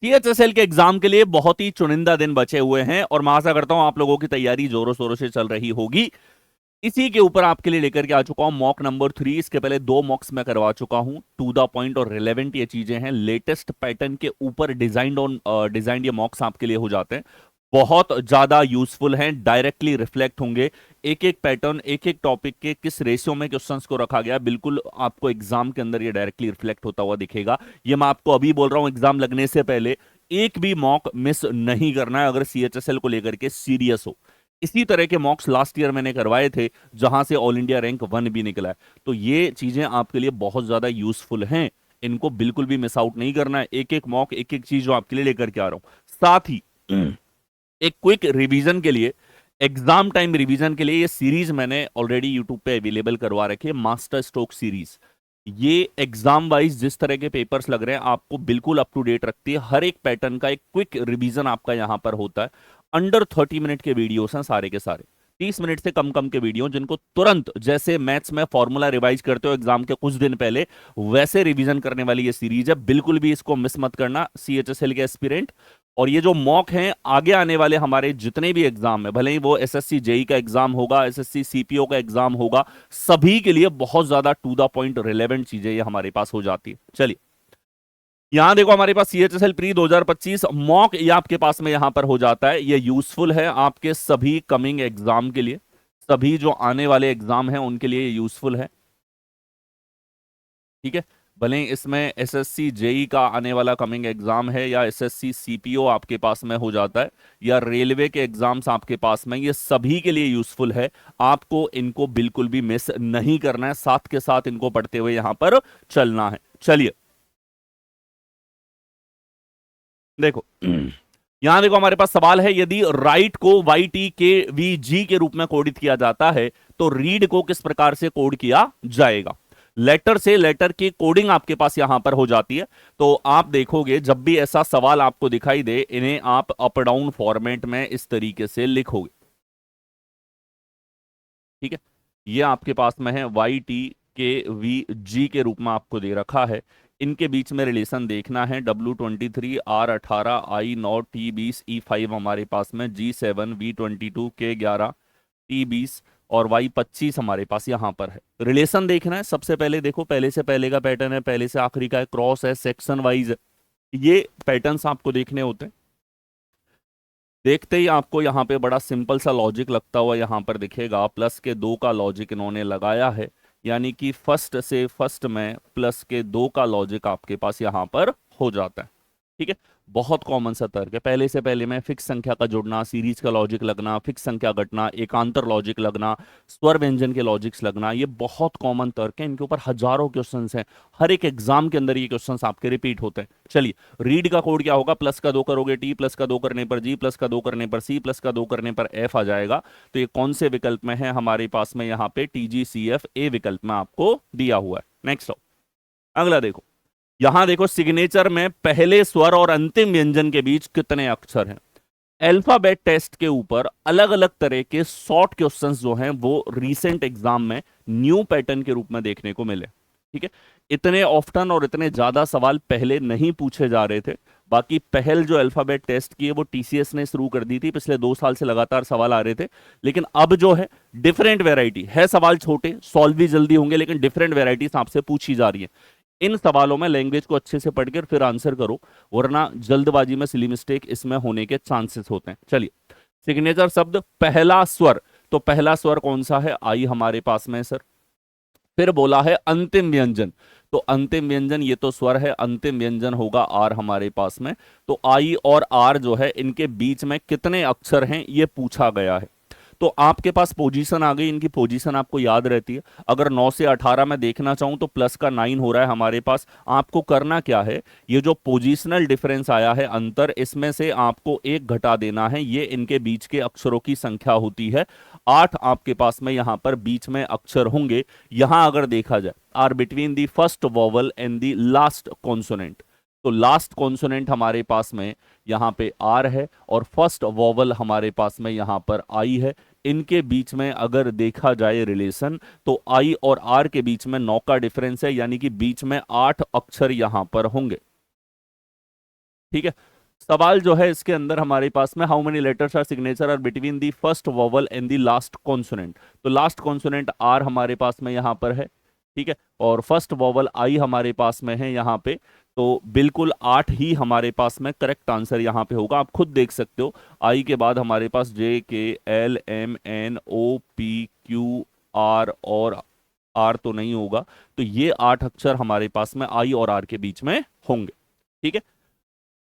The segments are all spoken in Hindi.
सीएचएसएल के एग्जाम के लिए बहुत ही चुनिंदा दिन बचे हुए हैं और मैं आशा करता हूं आप लोगों की तैयारी जोरों शोरों से चल रही होगी। इसी के ऊपर आपके लिए लेकर के आ चुका हूं मॉक नंबर 3। इसके पहले 2 मॉक्स मैं करवा चुका हूं। टू द पॉइंट और रिलेवेंट ये चीजें हैं, लेटेस्ट पैटर्न के ऊपर डिजाइंड ये मॉक्स आपके लिए हो जाते हैं। बहुत ज्यादा यूजफुल हैं, डायरेक्टली रिफ्लेक्ट होंगे। एक एक पैटर्न, एक एक टॉपिक के किस रेशियो में क्वेश्चंस को रखा गया, बिल्कुल आपको एग्जाम के अंदर ये डायरेक्टली रिफ्लेक्ट होता हुआ दिखेगा। ये मैं आपको अभी बोल रहा हूं, एग्जाम लगने से पहले एक भी मॉक मिस नहीं करना है अगर सीएचएसएल को लेकर के सीरियस हो। इसी तरह के मॉक्स लास्ट ईयर मैंने करवाए थे, जहां से ऑल इंडिया रैंक 1 भी निकला है। तो ये चीजें आपके लिए बहुत ज्यादा यूजफुल हैं, इनको बिल्कुल भी मिस आउट नहीं करना है। एक एक मॉक, एक एक चीज जो आपके लिए लेकर के आ रहा हूं। साथ ही एक क्विक रिवीजन के लिए, एग्जाम टाइम रिवीजन के लिए ये सीरीज मैंने ऑलरेडी यूट्यूब पे अवेलेबल करवा रखी है, मास्टर स्ट्रोक सीरीज। ये एग्जाम वाइज जिस तरह के पेपर्स लग रहे हैं आपको बिल्कुल अप टू डेट रखती है। हर एक पैटर्न का एक क्विक रिवीजन आपका यहां पर होता है। अंडर 30 मिनट के वीडियोस हैं सारे के सारे, 30 मिनट से कम कम के वीडियो, जिनको तुरंत, जैसे मैथ्स में फॉर्मूला रिवाइज करते हो एग्जाम के कुछ दिन पहले, वैसे रिवीजन करने वाली ये सीरीज है। बिल्कुल भी इसको मिस मत करना सीएचएसएल के एस्पिरेंट। और ये जो मॉक हैं, आगे आने वाले हमारे जितने भी एग्जाम है, भले ही वो एसएससी जेई का एग्जाम होगा, एसएससी सीपीओ का एग्जाम होगा, सभी के लिए बहुत ज्यादा टू द पॉइंट रिलेवेंट चीजें ये हमारे पास हो जाती है। चलिए यहां देखो, हमारे पास सीएचएसएल प्री 2025 मॉक ये आपके पास में यहां पर हो जाता है। ये यूजफुल है आपके सभी कमिंग एग्जाम के लिए, सभी जो आने वाले एग्जाम हैं उनके लिए यूजफुल है। ठीक है, भले ही इसमें एसएससी जेई का आने वाला कमिंग एग्जाम है, या एसएससी सीपीओ आपके पास में हो जाता है, या रेलवे के एग्जाम्स आपके पास में, ये सभी के लिए यूजफुल है। आपको इनको बिल्कुल भी मिस नहीं करना है, साथ के साथ इनको पढ़ते हुए यहां पर चलना है। चलिए देखो यहां देखो, हमारे पास सवाल है, यदि राइट को वाई टी के वी जी के रूप में कोडित किया जाता है तो रीड को किस प्रकार से कोड किया जाएगा। लेटर से लेटर की कोडिंग आपके पास यहां पर हो जाती है। तो आप देखोगे जब भी ऐसा सवाल आपको दिखाई दे, इन्हें आप अप डाउन फॉर्मेट में इस तरीके से लिखोगे। ठीक है, ये आपके पास में है वाई टी के वी जी के रूप में आपको दे रखा है। इनके बीच में रिलेशन देखना है, W23 R18 I0 T20 E5 हमारे पास में, G7 V22 K11 T20 और Y25 हमारे पास यहां पर है। रिलेशन देखना है, सबसे पहले देखो, पहले से पहले का पैटर्न है, पहले से आखिरी का है, क्रॉस है, सेक्शन वाइज है। ये पैटर्न्स आपको देखने होते हैं। देखते ही आपको यहाँ पे बड़ा सिंपल सा लॉजिक लगता हुआ यहाँ पर दिखेगा। प्लस के 2 का लॉजिक इन्होंने लगाया है, यानी कि फर्स्ट से फर्स्ट में प्लस के 2 का लॉजिक आपके पास यहाँ पर हो जाता है। ठीक है, बहुत कॉमन सा तर्क है। पहले से पहले में फिक्स संख्या का जुड़ना, सीरीज का लॉजिक लगना, फिक्स संख्या घटना, एकांतर लॉजिक लगना, स्वर व्यंजन के लॉजिक्स लगना, ये बहुत कॉमन तर्क है। इनके ऊपर हजारों क्वेश्चंस हैं, हर एक एग्जाम के अंदर ये क्वेश्चंस आपके रिपीट होते हैं। चलिए, रीड का कोड क्या होगा, प्लस का 2 करोगे टी, प्लस का 2 करने पर जी, प्लस का 2 करने पर सी, प्लस का 2 करने पर एफ आ जाएगा। तो ये कौन से विकल्प में है हमारे पास में, यहाँ पे TGCF ए विकल्प में आपको दिया हुआ है। नेक्स्ट अगला देखो, यहां देखो सिग्नेचर में पहले स्वर और अंतिम व्यंजन के बीच कितने अक्षर हैं। अल्फाबेट टेस्ट के ऊपर अलग अलग तरह के शॉर्ट क्वेश्चंस जो हैं वो रीसेंट एग्जाम में न्यू पैटर्न के रूप में देखने को मिले। ठीक है, इतने ऑफ्टन और इतने ज्यादा सवाल पहले नहीं पूछे जा रहे थे। बाकी पहल जो अल्फाबेट टेस्ट की है वो टीसीएस ने शुरू कर दी थी, पिछले 2 साल से लगातार सवाल आ रहे थे। लेकिन अब जो है डिफरेंट वेराइटी है, सवाल छोटे, सॉल्व भी जल्दी होंगे, लेकिन डिफरेंट वेराइटीज आपसे पूछी जा रही है। इन सवालों में लैंग्वेज को अच्छे से पढ़कर फिर आंसर करो, वरना जल्दबाजी में सिली मिस्टेक इसमें होने के चांसेस होते हैं। चलिए, सिग्नेचर शब्द पहला स्वर, तो पहला स्वर कौन सा है, आई हमारे पास में सर। फिर बोला है अंतिम व्यंजन, तो अंतिम व्यंजन ये तो स्वर है, अंतिम व्यंजन होगा आर हमारे पास में। तो आई और आर जो है, इनके बीच में कितने अक्षर हैं ये पूछा गया है। तो आपके पास पोजीशन आ गई, इनकी पोजीशन आपको याद रहती है। अगर 9 से 18 में देखना चाहूं तो प्लस का 9 हो रहा है हमारे पास। आपको करना क्या है, ये जो पोजीशनल डिफरेंस आया है अंतर, इसमें से आपको 1 घटा देना है। ये इनके बीच के अक्षरों की संख्या होती है। 8 आपके पास में यहां पर बीच में अक्षर होंगे। यहां अगर देखा जाए, are between the first vowel and the last consonant, तो लास्ट कॉन्सोनेंट हमारे पास में यहां पे आर है और फर्स्ट वॉवल हमारे पास में यहां पर आई है। इनके बीच में अगर देखा जाए रिलेशन, तो आई और आर के बीच में 9 का डिफरेंस है, यानी कि बीच में 8 अक्षर यहां पर होंगे। ठीक है। सवाल जो है इसके अंदर हमारे पास में how many letters are signature are between the first vowel and the last consonant. तो लास्ट कॉन्सोनेंट आर हमारे पास में यहाँ पर है, ठीक है, और फर्स्ट वोवल आई हमारे पास में है यहाँ पे। तो बिल्कुल 8 ही हमारे पास में करेक्ट आंसर यहाँ पे होगा। आप खुद देख सकते हो, आई के बाद हमारे पास J K L M N O P Q R, और आर तो नहीं होगा। तो ये 8 अक्षर हमारे पास में आई और आर के बीच में होंगे। ठीक है।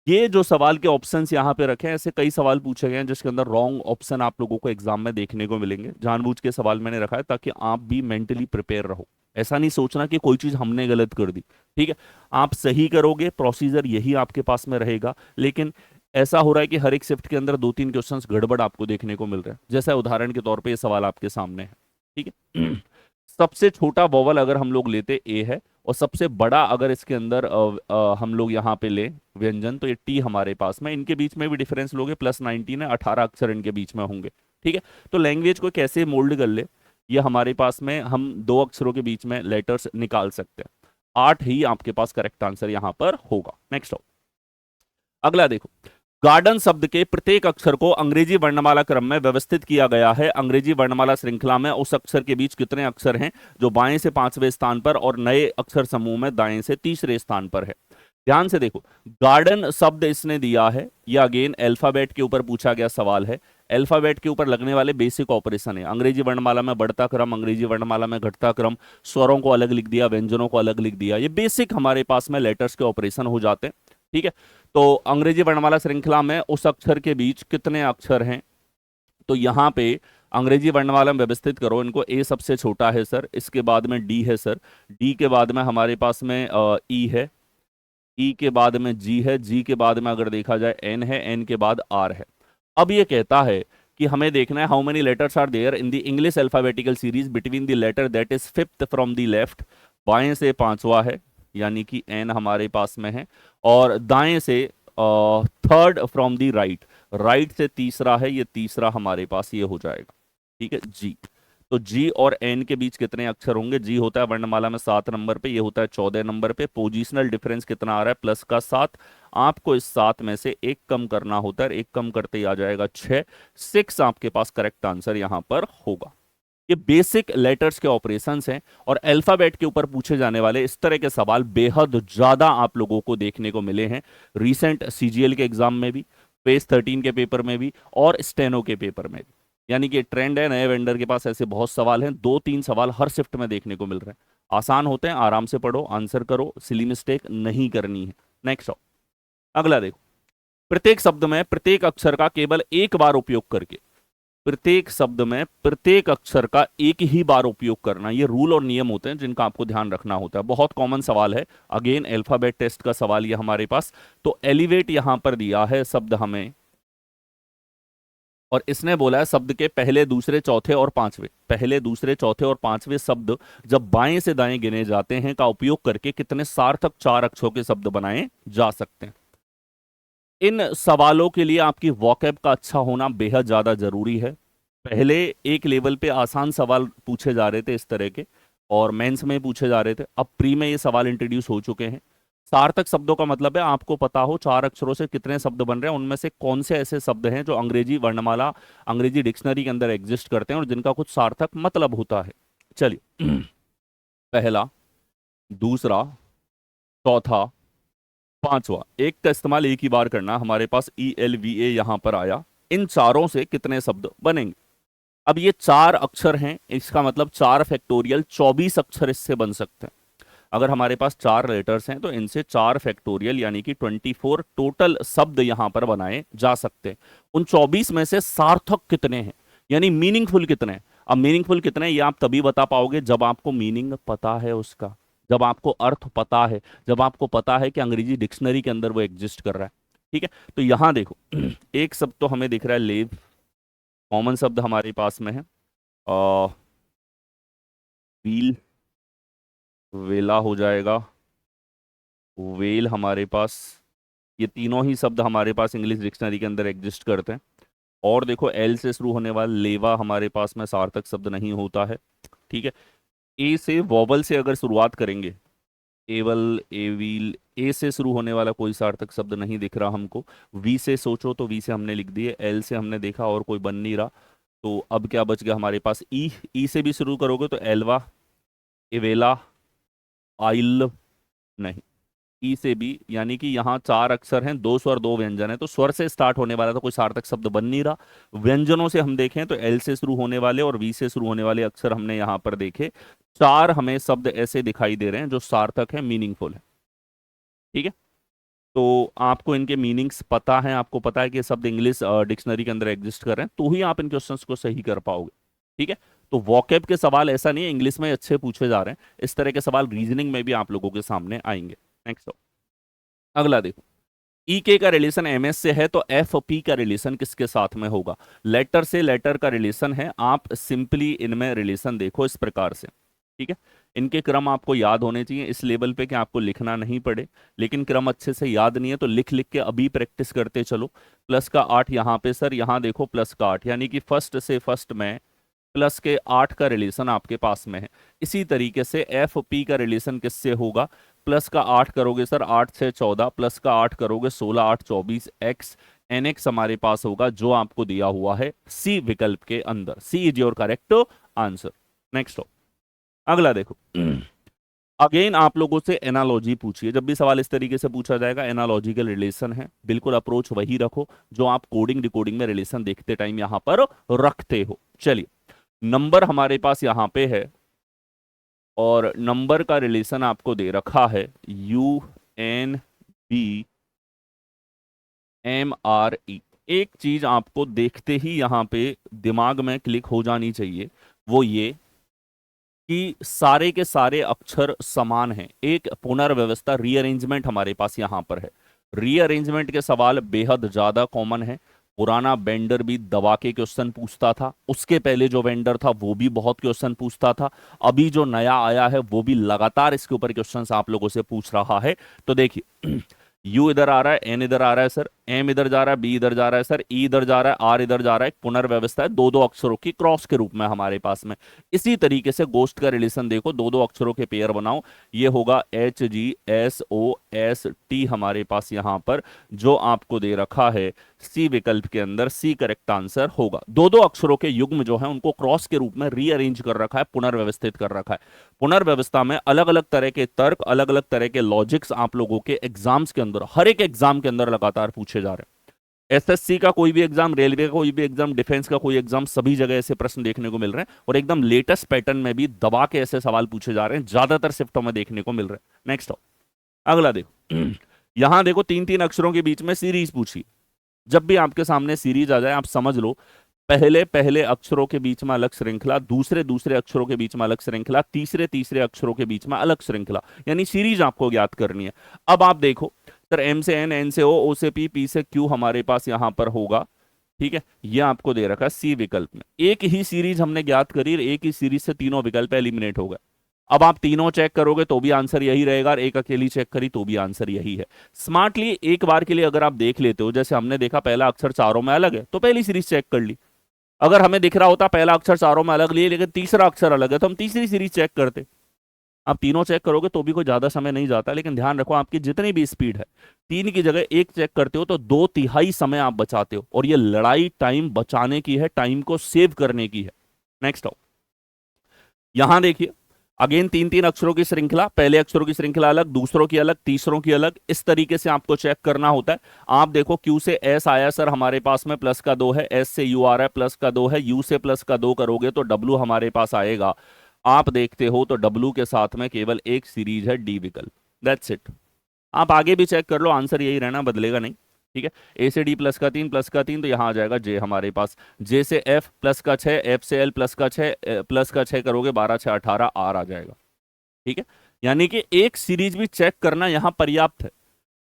ये जो सवाल के ऑप्शंस यहाँ पे रखे हैं, ऐसे कई सवाल पूछे गए हैं जिसके अंदर रॉन्ग ऑप्शन आप लोगों को एग्जाम में देखने को मिलेंगे। जानबूझ के सवाल मैंने रखा है ताकि आप भी मेंटली प्रिपेयर रहो। ऐसा नहीं सोचना कि कोई चीज हमने गलत कर दी, ठीक है। आप सही करोगे, प्रोसीजर यही आपके पास में रहेगा। लेकिन ऐसा हो रहा है कि हर एक शिफ्ट के अंदर 2-3 क्वेश्चंस गड़बड़ आपको देखने को मिल रहे हैं। जैसा उदाहरण के तौर पे ये सवाल आपके सामने है, ठीक है। सबसे छोटा वोवल अगर हम लोग लेते ए है, और सबसे बड़ा अगर इसके अंदर हम लोग यहाँ पे ले व्यंजन, तो ये टी हमारे पास में। इनके बीच में भी डिफरेंस लोगे, +19 है, 18 अक्षर इनके बीच में होंगे, ठीक है। तो लैंग्वेज को कैसे मोल्ड कर ले, ये हमारे पास में हम 2 अक्षरों के बीच में लेटर्स निकाल सकते हैं। 8 ही आपके पास करेक्ट आंसर यहाँ पर होगा। नेक्स्ट हो, अगला देखो। गार्डन शब्द के प्रत्येक अक्षर को अंग्रेजी वर्णमाला क्रम में व्यवस्थित किया गया है। अंग्रेजी वर्णमाला श्रृंखला में उस अक्षर के बीच कितने अक्षर हैं जो बाएं से 5वें स्थान पर और नए अक्षर समूह में दाएं से तीसरे स्थान पर है। ध्यान से देखो, गार्डन शब्द इसने दिया है, यह अगेन अल्फाबेट के ऊपर पूछा गया सवाल है। अल्फाबेट के ऊपर लगने वाले बेसिक ऑपरेशन है। अंग्रेजी वर्णमाला में बढ़ता क्रम, अंग्रेजी वर्णमाला में घटता क्रम, स्वरों को अलग लिख दिया, व्यंजनों को अलग लिख दिया। ये बेसिक हमारे पास में लेटर्स के ऑपरेशन हो जाते हैं, ठीक है। तो अंग्रेजी वर्णमाला श्रृंखला में उस अक्षर के बीच कितने अक्षर हैं, तो यहां पे अंग्रेजी वर्णमाला में व्यवस्थित करो इनको। ए सबसे छोटा है सर, इसके बाद में डी है सर, डी के बाद में हमारे पास में ई है, ई के बाद में जी है, जी के बाद में अगर देखा जाए एन है, एन के बाद आर है। अब ये कहता है कि हमें देखना है how many letters are there in the English alphabetical series between the letter that is fifth from the left. बाएं से पांचवा है, यानी कि एन हमारे पास में है, और दाएं से third from the right, right से तीसरा है, ये तीसरा हमारे पास ये हो जाएगा, ठीक है जी। तो जी और एन के बीच कितने अक्षर होंगे, जी होता है वर्णमाला में 7 नंबर पे, ये होता है 14 नंबर पे। पोजिशनल डिफरेंस कितना आ रहा है, प्लस का 7। आपको इस 7 में से एक कम करना होता है, एक कम करते ही आ जाएगा 6। 6 आपके पास करेक्ट आंसर यहां पर होगा। ये बेसिक लेटर्स के ऑपरेशंस हैं, और अल्फाबेट के ऊपर पूछे जाने वाले इस तरह के सवाल बेहद ज्यादा आप लोगों को देखने को मिले हैं रिसेंट सीजीएल के एग्जाम में भी, पेज 13 के पेपर में भी, और स्टेनो के पेपर में भी। यानी कि ट्रेंड है, नए वेंडर के पास ऐसे बहुत सवाल हैं, 2-3 सवाल हर शिफ्ट में देखने को मिल रहे हैं। आसान होते हैं, आराम से पढ़ो, आंसर करो, सिली मिस्टेक नहीं करनी है। नेक्स्ट आओ, अगला देखो। प्रत्येक शब्द में प्रत्येक अक्षर का केवल एक बार उपयोग करके, प्रत्येक शब्द में प्रत्येक अक्षर का एक ही बार उपयोग करना, ये रूल और नियम होते हैं जिनका आपको ध्यान रखना होता है। बहुत कॉमन सवाल है, अगेन अल्फाबेट टेस्ट का सवाल ये हमारे पास। तो एलिवेट यहां पर दिया है शब्द हमें, और इसने बोला है शब्द के पहले, दूसरे, चौथे और पांचवें, पहले, दूसरे, चौथे और पांचवें शब्द जब बाएं से दाएं गिने जाते हैं का उपयोग करके कितने सार्थक 4 अक्षरों के शब्द बनाए जा सकते हैं। इन सवालों के लिए आपकी वॉकैब का अच्छा होना बेहद ज्यादा जरूरी है। पहले एक लेवल पे आसान सवाल पूछे जा रहे थे इस तरह के, और मेंस में पूछे जा रहे थे, अब प्री में ये सवाल इंट्रोड्यूस हो चुके हैं। सार्थक शब्दों का मतलब है आपको पता हो 4 अक्षरों से कितने शब्द बन रहे हैं, उनमें से कौन से ऐसे शब्द हैं जो अंग्रेजी वर्णमाला, अंग्रेजी डिक्शनरी के अंदर एग्जिस्ट करते हैं और जिनका कुछ सार्थक मतलब होता है। चलिए पहला, दूसरा, चौथा, पांचवा, एक का इस्तेमाल एक ही बार करना। हमारे पास ELVA यहां पर आया। इन चारों से कितने शब्द बनेंगे। अब ये 4 अक्षर हैं, इसका मतलब 4 फैक्टोरियल 24 अक्षर इससे बन सकते हैं। अगर हमारे पास 4 लेटर्स हैं तो इनसे 4 फैक्टोरियल यानी कि 24 टोटल शब्द यहां पर बनाए जा सकते हैं। उन 24 में से सार्थक कितने हैं, यानी मीनिंगफुल कितने हैं। अब मीनिंगफुल कितने हैं ये आप तभी बता पाओगे जब आपको मीनिंग पता है उसका, जब आपको अर्थ पता है, जब आपको पता है कि अंग्रेजी डिक्शनरी के अंदर वो एग्जिस्ट कर रहा है, ठीक है। तो यहां देखो एक शब्द तो हमें दिख रहा है लेव, कॉमन शब्द हमारे पास में है, व्हील, वेला हो जाएगा, वेल हमारे पास, ये तीनों ही शब्द हमारे पास इंग्लिश डिक्शनरी के अंदर एग्जिस्ट करते हैं। और देखो एल से शुरू होने वाला लेवा हमारे पास में सार्थक शब्द नहीं होता है, ठीक है। ए से वॉवल से अगर शुरुआत करेंगे एवल, एविल, ए से शुरू होने वाला कोई सार्थक शब्द नहीं दिख रहा हमको। वी से सोचो तो वी से हमने लिख दिए, एल से हमने देखा और कोई बन नहीं रहा। तो अब क्या बच गया हमारे पास, ई। ई से भी शुरू करोगे तो एल्वा, एवेला, आइल, नहीं। ई से भी, यानी कि यहाँ चार अक्षर हैं, दो स्वर दो व्यंजन है, तो स्वर से स्टार्ट होने वाला तो कोई सार्थक शब्द बन नहीं रहा। व्यंजनों से हम देखें तो एल से शुरू होने वाले और वी से शुरू होने वाले अक्षर हमने यहाँ पर देखे। चार हमें शब्द ऐसे दिखाई दे रहे हैं जो सार्थक है, मीनिंगफुल है। ठीक है, तो आपको इनके मीनिंग्स पता है, आपको पता है कि ये शब्द इंग्लिश डिक्शनरी के अंदर एग्जिस्ट कर रहे हैं, तो ही आप इन क्वेश्चंस को सही कर पाओगे। ठीक है, तो वॉकेब के सवाल ऐसा नहीं है इंग्लिश में अच्छे पूछे जा रहे हैं, इस तरह के सवाल रीजनिंग में भी आप लोगों के सामने आएंगे। नेक्स्ट, अगला देखो। ई के का रिलेशन एम एस से है तो एफ पी का रिलेशन किसके साथ में होगा। लेटर से लेटर का रिलेशन है, आप सिंपली इनमें रिलेशन देखो इस प्रकार से। ठीक है, इनके क्रम आपको याद होने चाहिए इस लेवल पे कि आपको लिखना नहीं पड़े, लेकिन क्रम अच्छे से याद नहीं है तो लिख लिख के अभी प्रैक्टिस करते चलो। प्लस का 8 यहाँ पे सर, यहाँ देखो प्लस का 8, यानी कि फर्स्ट से फर्स्ट में प्लस के 8 का रिलेशन आपके पास में है। इसी तरीके से एफ पी का रिलेशन किससे होगा, प्लस का 8 करोगे सर 8 से 14, प्लस का 8 करोगे 16 8 24, एक्स एन एक्स हमारे पास होगा जो आपको दिया हुआ है सी विकल्प के अंदर। C is your correct answer. Next, अगला देखो। अगेन आप लोगों से एनालॉजी पूछिए, जब भी सवाल इस तरीके से पूछा जाएगा एनालॉजिकल रिलेशन है, बिल्कुल अप्रोच वही रखो जो आप कोडिंग डिकोडिंग में रिलेशन देखते टाइम यहां पर रखते हो। चलिए, नंबर हमारे पास यहां पे है और नंबर का रिलेशन आपको दे रखा है U N B M R E. एक चीज आपको देखते ही यहां पे दिमाग में क्लिक हो जानी चाहिए, वो ये कि सारे के सारे अक्षर समान हैं। एक पुनर्व्यवस्था रीअरेंजमेंट हमारे पास यहां पर है। रीअरेंजमेंट के सवाल बेहद ज्यादा कॉमन है। पुराना वेंडर भी दबा के क्वेश्चन पूछता था, उसके पहले जो वेंडर था वो भी बहुत क्वेश्चन पूछता था, अभी जो नया आया है वो भी लगातार इसके ऊपर क्वेश्चंस आप लोगों से पूछ रहा है। तो देखिए, यू इधर आ रहा है, एन इधर आ रहा है सर, एम इधर जा रहा है, बी इधर जा रहा है सर, ई इधर जा रहा है, आर इधर जा रहा है। पुनर्व्यवस्था है, दो दो अक्षरों की क्रॉस के रूप में हमारे पास में। इसी तरीके से गोस्ट का रिलेशन देखो, दो दो अक्षरों के पेयर बनाओ, ये होगा H G S O S T हमारे पास यहां पर जो आपको दे रखा है सी विकल्प के अंदर। सी करेक्ट आंसर होगा। दो दो अक्षरों के युग्म जो है उनको क्रॉस के रूप में रीअरेंज कर रखा है, पुनर्व्यवस्थित कर रखा है। पुनर्व्यवस्था में अलग अलग तरह के तर्क, अलग अलग तरह के लॉजिक्स आप लोगों के एग्जाम्स के अंदर, हर एक एग्जाम के अंदर लगातार पूछे जा रहे हैं। एसएससी का कोई भी एग्जाम, रेलवे का कोई भी एग्जाम, डिफेंस का कोई एग्जाम, सभी जगह ऐसे प्रश्न देखने को मिल रहे हैं और एकदम लेटेस्ट पैटर्न में भी दबा के ऐसे सवाल पूछे जा रहे हैं, ज्यादातर शिफ्टों में देखने को मिल रहे हैं। नेक्स्ट, अगला देखो। यहां देखो तीन तीन अक्षरों के बीच में सीरीज पूछी। जब भी आपके सामने सीरीज आ जाए आप समझ लो पहले पहले अक्षरों के बीच में अलग श्रृंखला, दूसरे दूसरे अक्षरों के बीच में अलग श्रृंखला, तीसरे तीसरे अक्षरों के बीच में अलग श्रृंखला, यानी सीरीज आपको ज्ञात करनी है। अब आप देखो सर, एम से एन, एन से ओ से पी, पी से क्यू हमारे पास यहां पर होगा। ठीक है, ये आपको दे रखा है सी विकल्प में। एक ही सीरीज हमने ज्ञात करी, एक ही सीरीज से तीनों विकल्प एलिमिनेट हो गए। अब आप तीनों चेक करोगे तो भी आंसर यही रहेगा और एक अकेली चेक करी तो भी आंसर यही है। स्मार्टली एक बार के लिए अगर आप देख लेते हो, जैसे हमने देखा पहला अक्षर चारों में अलग है तो पहली सीरीज चेक कर ली। अगर हमें दिख रहा होता पहला अक्षर चारों में अलग लिए लेकिन तीसरा अक्षर अलग है तो हम तीसरी सीरीज चेक करते। आप तीनों चेक करोगे तो भी कोई ज्यादा समय नहीं जाता, लेकिन ध्यान रखो आपकी जितनी भी स्पीड है, तीन की जगह एक चेक करते हो तो 2/3 समय आप बचाते हो, और ये लड़ाई टाइम बचाने की है, टाइम को सेव करने की है। नेक्स्ट आओ, यहां देखिए अगेन तीन तीन अक्षरों की श्रृंखला, पहले अक्षरों की श्रृंखला अलग, दूसरों की अलग, तीसरों की अलग, इस तरीके से आपको चेक करना होता है। आप देखो क्यू से एस आया सर हमारे पास में प्लस का 2 है, एस से यू आ रहा है प्लस का 2 है, यू से प्लस का 2 करोगे तो डब्ल्यू हमारे पास आएगा। आप देखते हो तो डब्ल्यू के साथ में केवल एक सीरीज है, डी विकल्प। That's it. आप आगे भी चेक कर लो, आंसर यही रहना, बदलेगा नहीं। ठीक है, ए से डी प्लस का 3 प्लस का 3 तो यहाँ आ जाएगा जे हमारे पास। जे से एफ प्लस का 6, एफ से एल प्लस का 6 करोगे 12 6 18, आर आ जाएगा। ठीक है, यानी कि एक सीरीज भी चेक करना यहां पर्याप्त है।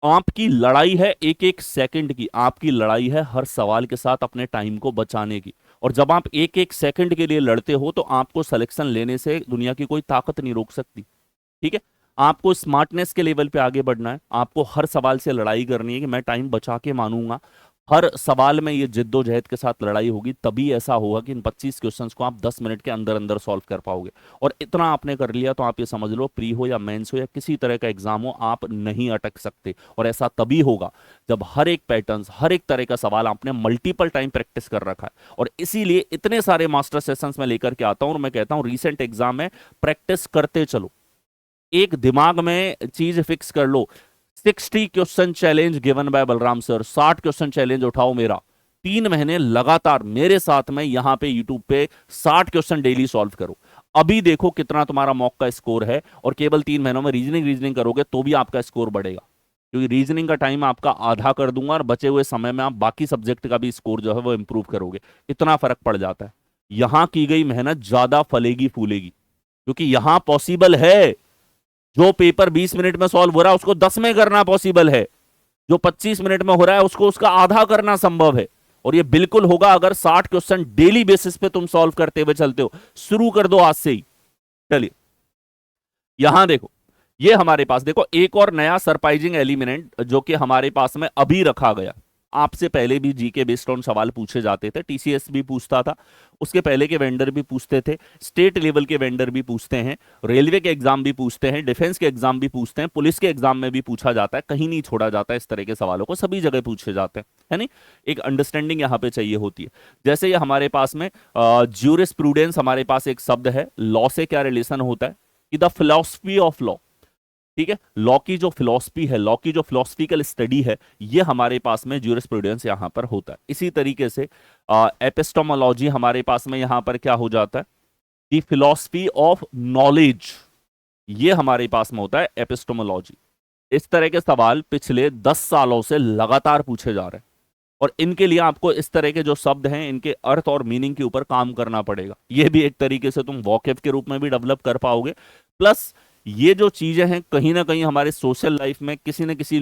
आपकी लड़ाई है एक एक सेकंड की, आपकी लड़ाई है हर सवाल के साथ अपने टाइम को बचाने की, और जब आप एक एक सेकंड के लिए लड़ते हो तो आपको सिलेक्शन लेने से दुनिया की कोई ताकत नहीं रोक सकती। ठीक है, आपको स्मार्टनेस के लेवल पे आगे बढ़ना है, आपको हर सवाल से लड़ाई करनी है कि मैं टाइम बचा के मानूंगा, हर सवाल में ये जिद्दोजहद के साथ लड़ाई होगी, तभी ऐसा होगा कि इन 25 क्वेश्चंस को आप 10 मिनट के अंदर अंदर सॉल्व कर पाओगे। और इतना आपने कर लिया तो आप ये समझ लो, प्री हो या मेंस हो या किसी तरह का एग्जाम हो, आप नहीं अटक सकते। और ऐसा तभी होगा जब हर एक पैटर्न, हर एक तरह का सवाल आपने मल्टीपल टाइम प्रैक्टिस कर रखा है। और इसीलिए इतने सारे मास्टर सेशंस में लेकर के आता हूं और मैं कहता हूं रीसेंट एग्जाम में प्रैक्टिस करते चलो। एक दिमाग में चीज फिक्स कर लो, 60 question challenge given by Balram sir, 60 question challenge उठाओ मेरा, 3 महीने लगातार मेरे साथ में यहां पे यूट्यूब पे 60 क्वेश्चन डेली सॉल्व करो। अभी देखो कितना तुम्हारा मॉक का स्कोर है, और केवल 3 महीनों में रीजनिंग करोगे तो भी आपका स्कोर बढ़ेगा, क्योंकि रीजनिंग का टाइम आपका आधा कर दूंगा और बचे हुए समय में आप बाकी सब्जेक्ट का भी स्कोर जो है वो इंप्रूव करोगे। इतना फर्क पड़ जाता है। यहां की गई मेहनत ज्यादा फलेगी फूलेगी, क्योंकि यहां पॉसिबल है जो पेपर 20 मिनट में सॉल्व हो रहा है उसको 10 में करना पॉसिबल है, जो 25 मिनट में हो रहा है उसको उसका आधा करना संभव है। और ये बिल्कुल होगा अगर 60 क्वेश्चन डेली बेसिस पे तुम सॉल्व करते हुए चलते हो। शुरू कर दो आज से ही। चलिए यहां देखो, ये हमारे पास देखो एक और नया सरप्राइजिंग एलिमेंट जो कि हमारे पास में अभी रखा गया। आपसे पहले भी जीके बेस्ड ऑन सवाल पूछे जाते थे, टीसीएस भी पूछता था, उसके पहले के वेंडर भी पूछते थे, स्टेट लेवल के वेंडर भी पूछते हैं, रेलवे के एग्जाम भी पूछते हैं, डिफेंस के एग्जाम भी पूछते हैं, पुलिस के एग्जाम में भी पूछा जाता है, कहीं नहीं छोड़ा जाता है इस तरह के सवालों को, सभी जगह पूछे जाते हैं, है नहीं। एक अंडरस्टैंडिंग यहाँ पे चाहिए होती है। जैसे ये हमारे पास में ज्यूरिस्प्रूडेंस, हमारे पास एक शब्द है, लॉ से क्या रिलेशन होता है कि द फिलॉसफी ऑफ लॉ, ठीक है, लॉ की जो फिलॉसफी है, लॉ की जो फिलोसफिकल स्टडी है, ये हमारे पास में ज्यूरिस्प्रूडेंस यहां पर होता है। इसी तरीके से एपिस्टोमोलॉजी हमारे पास में यहां पर क्या हो जाता है, दी फिलॉसफी ऑफ नॉलेज, ये हमारे पास में होता है एपिस्टोमोलॉजी। इस तरह के सवाल पिछले 10 सालों से लगातार पूछे जा रहे हैं, और इनके लिए आपको इस तरह के जो शब्द हैं इनके अर्थ और मीनिंग के ऊपर काम करना पड़ेगा। ये भी एक तरीके से तुम वॉकेब के रूप में भी डेवलप कर पाओगे। प्लस ये जो चीजें हैं कहीं ना कहीं हमारे सोशल लाइफ में किसी न किसी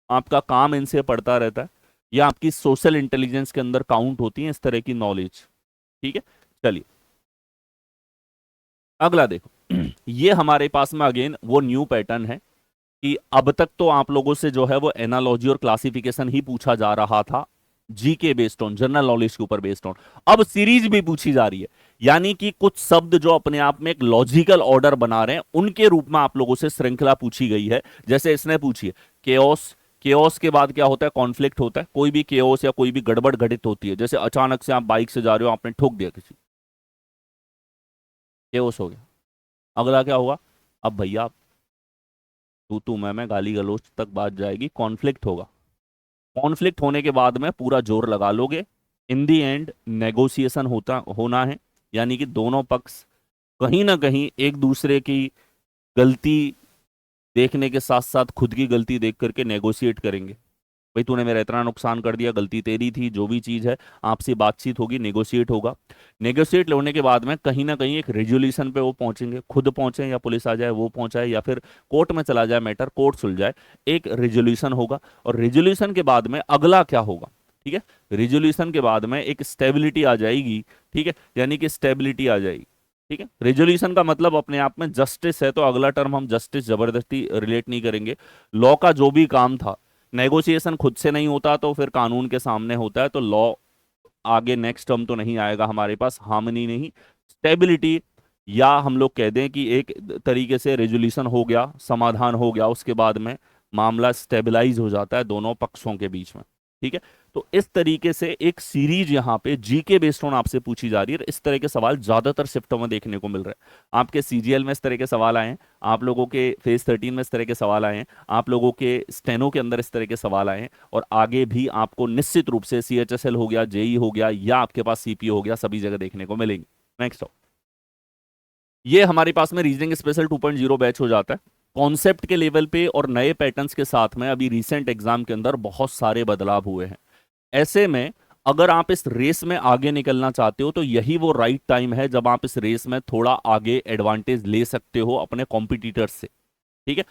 आपका काम इनसे पड़ता रहता है, या आपकी सोशल इंटेलिजेंस के अंदर काउंट होती है इस तरह की नॉलेज। ठीक है, चलिए अगला देखो। ये हमारे पास में अगेन वो न्यू पैटर्न है कि अब तक तो आप लोगों से जो है वो एनालॉजी और क्लासिफिकेशन ही पूछा जा रहा था, GK based on, general knowledge के ऊपर बेस्ड ऑन। अब सीरीज भी पूछी जा रही है, यानी कि कुछ शब्द जो अपने आप में एक लॉजिकल ऑर्डर बना रहे हैं उनके रूप में आप लोगों से श्रृंखला पूछी गई है। जैसे इसने पूछी है केओस, केओस के बाद क्या होता है, कॉन्फ्लिक्ट होता है। कोई भी केओस या कोई भी गड़बड़ घटित होती है, जैसे अचानक से आप बाइक से जा रहे हो, आपने ठोक दिया किसी, केओस हो गया। अगला क्या होगा, अब भैया तू मैं गाली गलौज तक बात जाएगी, कॉन्फ्लिक्ट होगा। कॉन्फ्लिक्ट होने के बाद में पूरा जोर लगा लोगे, इन दी एंड नेगोशिएशन होना है, यानी कि दोनों पक्ष कहीं ना कहीं एक दूसरे की गलती देखने के साथ साथ खुद की गलती देख करके नेगोशिएट करेंगे। भाई तूने मेरा इतना नुकसान कर दिया, गलती तेरी थी, जो भी चीज है आपसी बातचीत होगी, नेगोशिएट होगा। नेगोशिएट होने के बाद में कहीं ना कहीं एक रेजोल्यूशन पे वो पहुंचेंगे, खुद पहुंचे या पुलिस आ जाए वो पहुंचाए या फिर कोर्ट में चला जाए मैटर, कोर्ट सुलझाए, एक रेजोल्यूशन होगा। और रेजोल्यूशन के बाद में अगला क्या होगा, ठीक है, रेजोल्यूशन के बाद में एक स्टेबिलिटी आ जाएगी, ठीक है, यानी कि स्टेबिलिटी आ जाएगी। ठीक है, रेजोल्यूशन का मतलब अपने आप में जस्टिस है, तो अगला टर्म हम जस्टिस जबरदस्ती रिलेट नहीं करेंगे। लॉ का जो भी काम था, नेगोशिएशन खुद से नहीं होता तो फिर कानून के सामने होता है, तो लॉ आगे नेक्स्ट टर्म तो नहीं आएगा हमारे पास, हार्मनी नहीं, स्टेबिलिटी, या हम लोग कह दें कि एक तरीके से रेजोल्यूशन हो गया, समाधान हो गया, उसके बाद में मामला स्टेबलाइज हो जाता है दोनों पक्षों के बीच में। ठीक है, तो इस तरीके से एक सीरीज यहाँ पे जीके बेस्ड ऑन आपसे पूछी जा रही है। इस तरह के सवाल ज्यादातर शिफ्टों में देखने को मिल रहे हैं। आपके सीजीएल में इस तरह के सवाल आए हैं, आप लोगों के फेज 13 में इस तरह के सवाल आए हैं, आप लोगों के स्टेनो के अंदर इस तरह के सवाल आए हैं, और आगे भी आपको निश्चित रूप से सीएचएसएल हो गया, जेई हो गया, या आपके पास सीपीओ हो गया, सभी जगह देखने को मिलेंगे। नेक्स्ट हो, ये हमारे पास में रीजनिंग स्पेशल 2.0 बैच हो जाता है। कॉन्सेप्ट के लेवल पे और नए पैटर्न्स के साथ में अभी रिसेंट एग्जाम के अंदर बहुत सारे बदलाव हुए हैं। ऐसे में अगर आप इस रेस में आगे निकलना चाहते हो तो यही वो राइट टाइम है जब आप इस रेस में थोड़ा आगे एडवांटेज ले सकते हो अपने कॉम्पिटिटर्स से। ठीक है,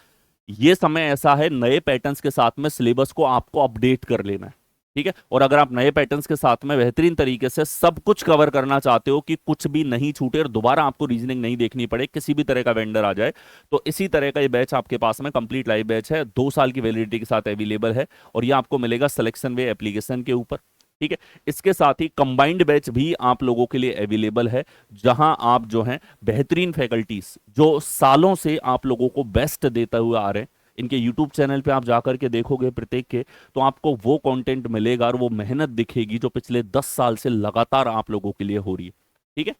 ये समय ऐसा है नए पैटर्न्स के साथ में सिलेबस को आपको अपडेट कर लेना है। ठीक है। और अगर आप नए पैटर्न्स के साथ में बेहतरीन तरीके से सब कुछ कवर करना चाहते हो कि कुछ भी नहीं छूटे और दोबारा आपको रीजनिंग नहीं देखनी पड़े, किसी भी तरह का वेंडर आ जाए, तो इसी तरह का ये बैच आपके पास में कंप्लीट लाइव बैच है, 2 साल की वैलिडिटी के साथ अवेलेबल है, और ये आपको मिलेगा सिलेक्शन वे एप्लीकेशन के ऊपर। ठीक है। इसके साथ ही कंबाइंड बैच भी आप लोगों के लिए अवेलेबल है, जहां आप जो है बेहतरीन फैकल्टीज जो सालों से आप लोगों को बेस्ट देते हुए आ रहे हैं, इनके यूट्यूब चैनल पे आप जाकर के देखोगे प्रत्येक के, तो आपको वो कंटेंट मिलेगा और वो मेहनत दिखेगी जो पिछले 10 साल से लगातार आप लोगों के लिए हो रही है। ठीक है।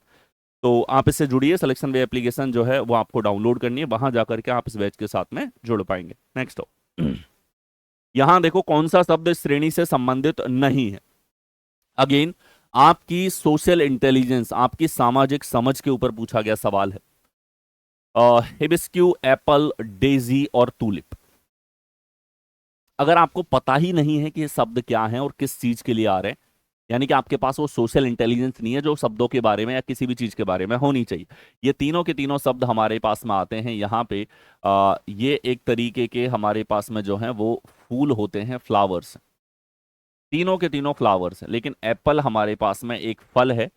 तो आप इससे जुड़िए, सिलेक्शन वे एप्लीकेशन जो है वो आपको डाउनलोड करनी है, वहां जाकर के आप इस बैच के साथ में जुड़ पाएंगे। नेक्स्ट हो यहां देखो कौन सा शब्द इस श्रेणी से संबंधित नहीं है। अगेन आपकी सोशल इंटेलिजेंस, आपकी सामाजिक समझ के ऊपर पूछा गया सवाल है। हिबिस्क्यू, एप्पल, डेजी और टूलिप। अगर आपको पता ही नहीं है कि ये शब्द क्या हैं और किस चीज के लिए आ रहे हैं, यानी कि आपके पास वो सोशल इंटेलिजेंस नहीं है जो शब्दों के बारे में या किसी भी चीज के बारे में होनी चाहिए। ये तीनों के तीनों शब्द हमारे पास में आते हैं यहाँ पे। ये एक तरीके के हमारे पास में जो है वो फूल होते हैं, फ्लावर्स, तीनों के तीनों फ्लावर्स हैं। लेकिन एप्पल हमारे पास में एक फल है,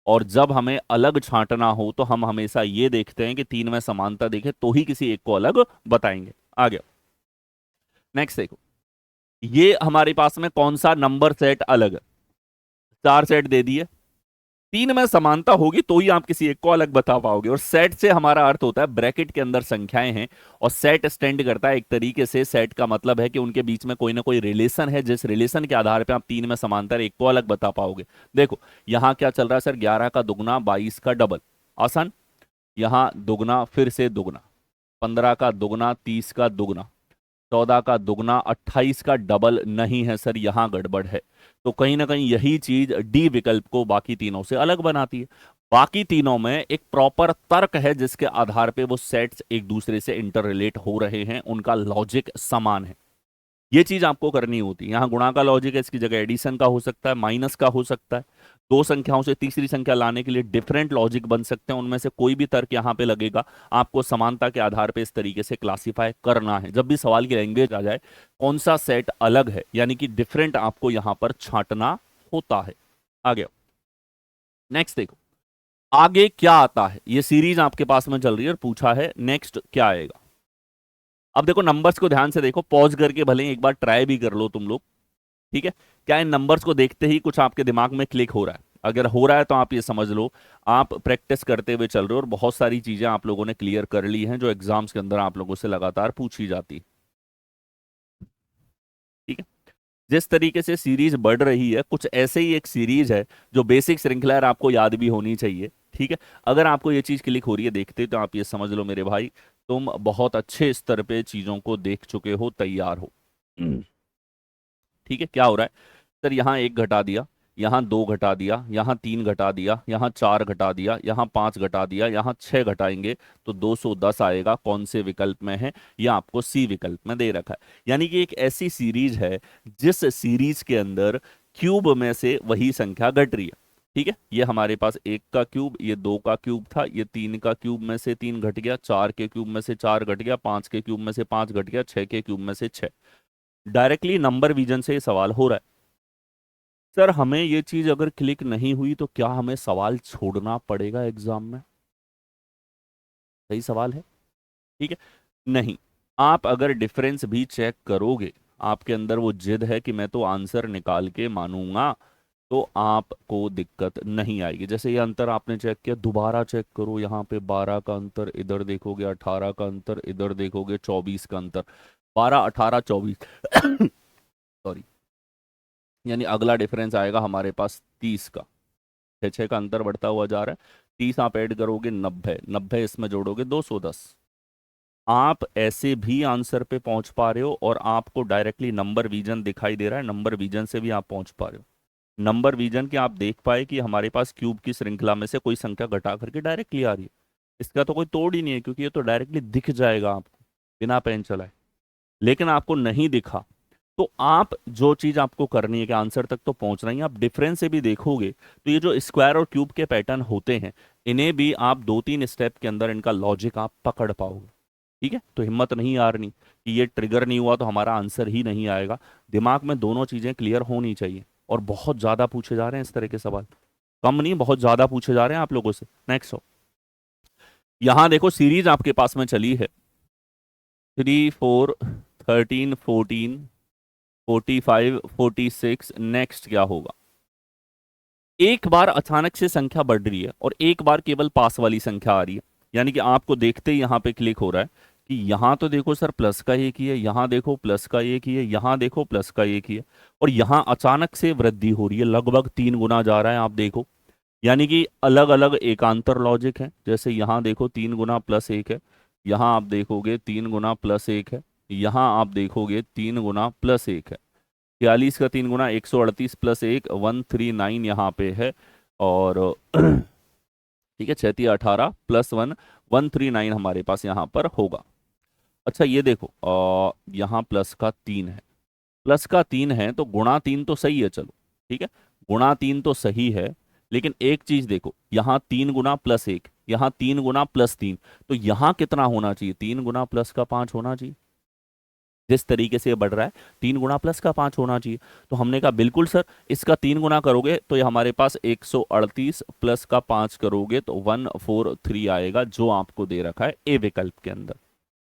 और जब हमें अलग छांटना हो तो हम हमेशा ये देखते हैं कि तीन में समानता देखें तो ही किसी एक को अलग बताएंगे। आगे नेक्स्ट देखो, ये हमारे पास में कौन सा नंबर सेट अलग है। 4 सेट दे दिए, तीन में समानता होगी तो ही आप किसी एक को अलग बता पाओगे। और सेट से हमारा अर्थ होता है ब्रैकेट के अंदर संख्याएं हैं, और सेट स्टैंड करता है एक तरीके से, सेट का मतलब है कि उनके बीच में कोई ना कोई रिलेशन है, जिस रिलेशन के आधार पे आप तीन में समांतर एक को अलग बता पाओगे। देखो यहां क्या चल रहा है सर, 11 का दुगना 22 का डबल, आसान। यहां दुगना फिर से दुगना, 15 का दुगना 30 का दुगना, 14 का दुगना 28 का डबल नहीं है सर, यहां गड़बड़ है। तो कहीं ना कहीं यही चीज डी विकल्प को बाकी तीनों से अलग बनाती है। बाकी तीनों में एक प्रॉपर तर्क है जिसके आधार पे वो सेट्स एक दूसरे से इंटर रिलेट हो रहे हैं, उनका लॉजिक समान है। ये चीज आपको करनी होती है। यहाँ गुणा का लॉजिक है, इसकी जगह एडिशन का हो सकता है, माइनस का हो सकता है। दो संख्याओं से तीसरी संख्या लाने के लिए डिफरेंट लॉजिक बन सकते हैं, उनमें से कोई भी तर्क यहाँ पे लगेगा। आपको समानता के आधार पे इस तरीके से क्लासिफाई करना है। जब भी सवाल की लैंग्वेज आ जाए कौन सा सेट अलग है, यानी कि डिफरेंट आपको यहाँ पर छांटना होता है। आगे नेक्स्ट देखो, आगे क्या आता है। ये सीरीज आपके पास में चल रही है और पूछा है नेक्स्ट क्या आएगा। अब देखो नंबर्स को ध्यान से देखो, पॉज करके भले ही एक बार ट्राई भी कर लो तुम लोग। ठीक है। क्या इन नंबर्स को देखते ही कुछ आपके दिमाग में क्लिक हो रहा है? अगर हो रहा है तो आप ये समझ लो आप प्रैक्टिस करते हुए चल रहे हो और बहुत सारी चीजें आप लोगों ने क्लियर कर ली हैं जो एग्जाम्स के अंदर आप लोगों से लगातार पूछी जाती। ठीक है। जिस तरीके से सीरीज बढ़ रही है, कुछ ऐसे ही एक सीरीज है जो बेसिक श्रृंखला है, आपको याद भी होनी चाहिए। ठीक है। अगर आपको ये चीज क्लिक हो रही है देखते तो आप ये समझ लो मेरे भाई, तुम बहुत अच्छे स्तर पे चीजों को देख चुके हो, तैयार हो। ठीक है। क्या हो रहा है सर, यहाँ एक घटा दिया, यहाँ दो घटा दिया, यहाँ तीन घटा दिया, यहाँ चार घटा दिया, यहाँ पांच घटा दिया, यहाँ छह घटाएंगे तो 210 आएगा। कौन से विकल्प में है? यह आपको सी विकल्प में दे रखा है। यानी कि एक ऐसी सीरीज है जिस सीरीज के अंदर क्यूब में से वही संख्या घट रही है। ठीक है। ये हमारे पास एक का क्यूब, ये दो का क्यूब था, ये तीन का क्यूब में से तीन घट गया, चार के क्यूब में से चार घट गया, पांच के क्यूब में से पांच घट गया, छह के क्यूब में से छह। डायरेक्टली नंबर विजन से ये सवाल हो रहा है। सर हमें ये चीज अगर क्लिक नहीं हुई तो क्या हमें सवाल छोड़ना पड़ेगा एग्जाम में? सही सवाल है। ठीक है। नहीं, आप अगर डिफरेंस भी चेक करोगे, आपके अंदर वो जिद है कि मैं तो आंसर निकाल के मानूंगा, तो आपको दिक्कत नहीं आएगी। जैसे ये अंतर आपने चेक किया, दोबारा चेक करो। यहाँ पे 12 का अंतर, इधर देखोगे 18 का अंतर, इधर देखोगे 24 का अंतर, 12 18 24 सॉरी, यानी अगला डिफरेंस आएगा हमारे पास 30 का। छः छः का अंतर बढ़ता हुआ जा रहा है। 30 आप ऐड करोगे 90, 90 इसमें जोड़ोगे 210। आप ऐसे भी आंसर पे पहुंच पा रहे हो और आपको डायरेक्टली नंबर विजन दिखाई दे रहा है, नंबर विजन से भी आप पहुंच पा रहे हो। नंबर विजन के आप देख पाए कि हमारे पास क्यूब की श्रृंखला में से कोई संख्या घटा करके डायरेक्टली आ रही है। इसका तो कोई तोड़ ही नहीं है, क्योंकि ये तो डायरेक्टली दिख जाएगा आपको बिना पेन चलाए। लेकिन आपको नहीं दिखा तो आप जो चीज आपको करनी है कि आंसर तक तो पहुंचना ही, आप डिफरेंस से भी देखोगे तो ये जो स्क्वायर और क्यूब के पैटर्न होते हैं, इन्हें भी आप 2-3 स्टेप के अंदर इनका लॉजिक आप पकड़ पाओगे। ठीक है, तो हिम्मत नहीं हारनी कि ये ट्रिगर नहीं हुआ तो हमारा आंसर ही नहीं आएगा। दिमाग में दोनों चीजें क्लियर होनी चाहिए। और बहुत ज्यादा पूछे जा रहे हैं इस तरह के सवाल, कम नहीं, बहुत ज्यादा पूछे जा रहे हैं आप लोगों से। नेक्स्ट हो, यहां देखो सीरीज आपके पास में चली है 3, 4, 13, 14, 45, 46। नेक्स्ट क्या होगा? एक बार अचानक से संख्या बढ़ रही है और एक बार केवल पास वाली संख्या आ रही है। यानी कि आपको देखते ही यहां पे क्लिक हो रहा है कि यहां तो देखो सर प्लस का एक ही है, यहां देखो प्लस का एक ही है, यहां देखो प्लस का एक ही है, और यहां अचानक से वृद्धि हो रही है, लगभग 3 गुना जा रहा है, आप देखो। यानी कि अलग अलग एकांतर लॉजिक है। जैसे यहां देखो 3 गुना+1 है, यहां आप देखोगे 3 गुना+1 है, यहां आप देखोगे 3 गुना+1 है। 42 का 3 गुना 138+1 139 यहाँ पे है। और ठीक है, 36 18 +1 139 हमारे पास यहाँ पर होगा। अच्छा ये देखो, यहाँ +3 है, +3 है तो गुणा 3 तो सही है, चलो ठीक है, गुणा 3 तो सही है। लेकिन एक चीज देखो, यहाँ 3 गुना+1, यहाँ 3 गुना+3, तो यहाँ कितना होना चाहिए? 3 गुना+5 होना चाहिए। जिस तरीके से ये बढ़ रहा है 3 गुना+5 होना चाहिए। तो हमने कहा बिल्कुल सर, इसका 3 गुना करोगे तो ये हमारे पास 138 +5 करोगे तो 143 आएगा, जो आपको दे रखा है ए विकल्प के अंदर।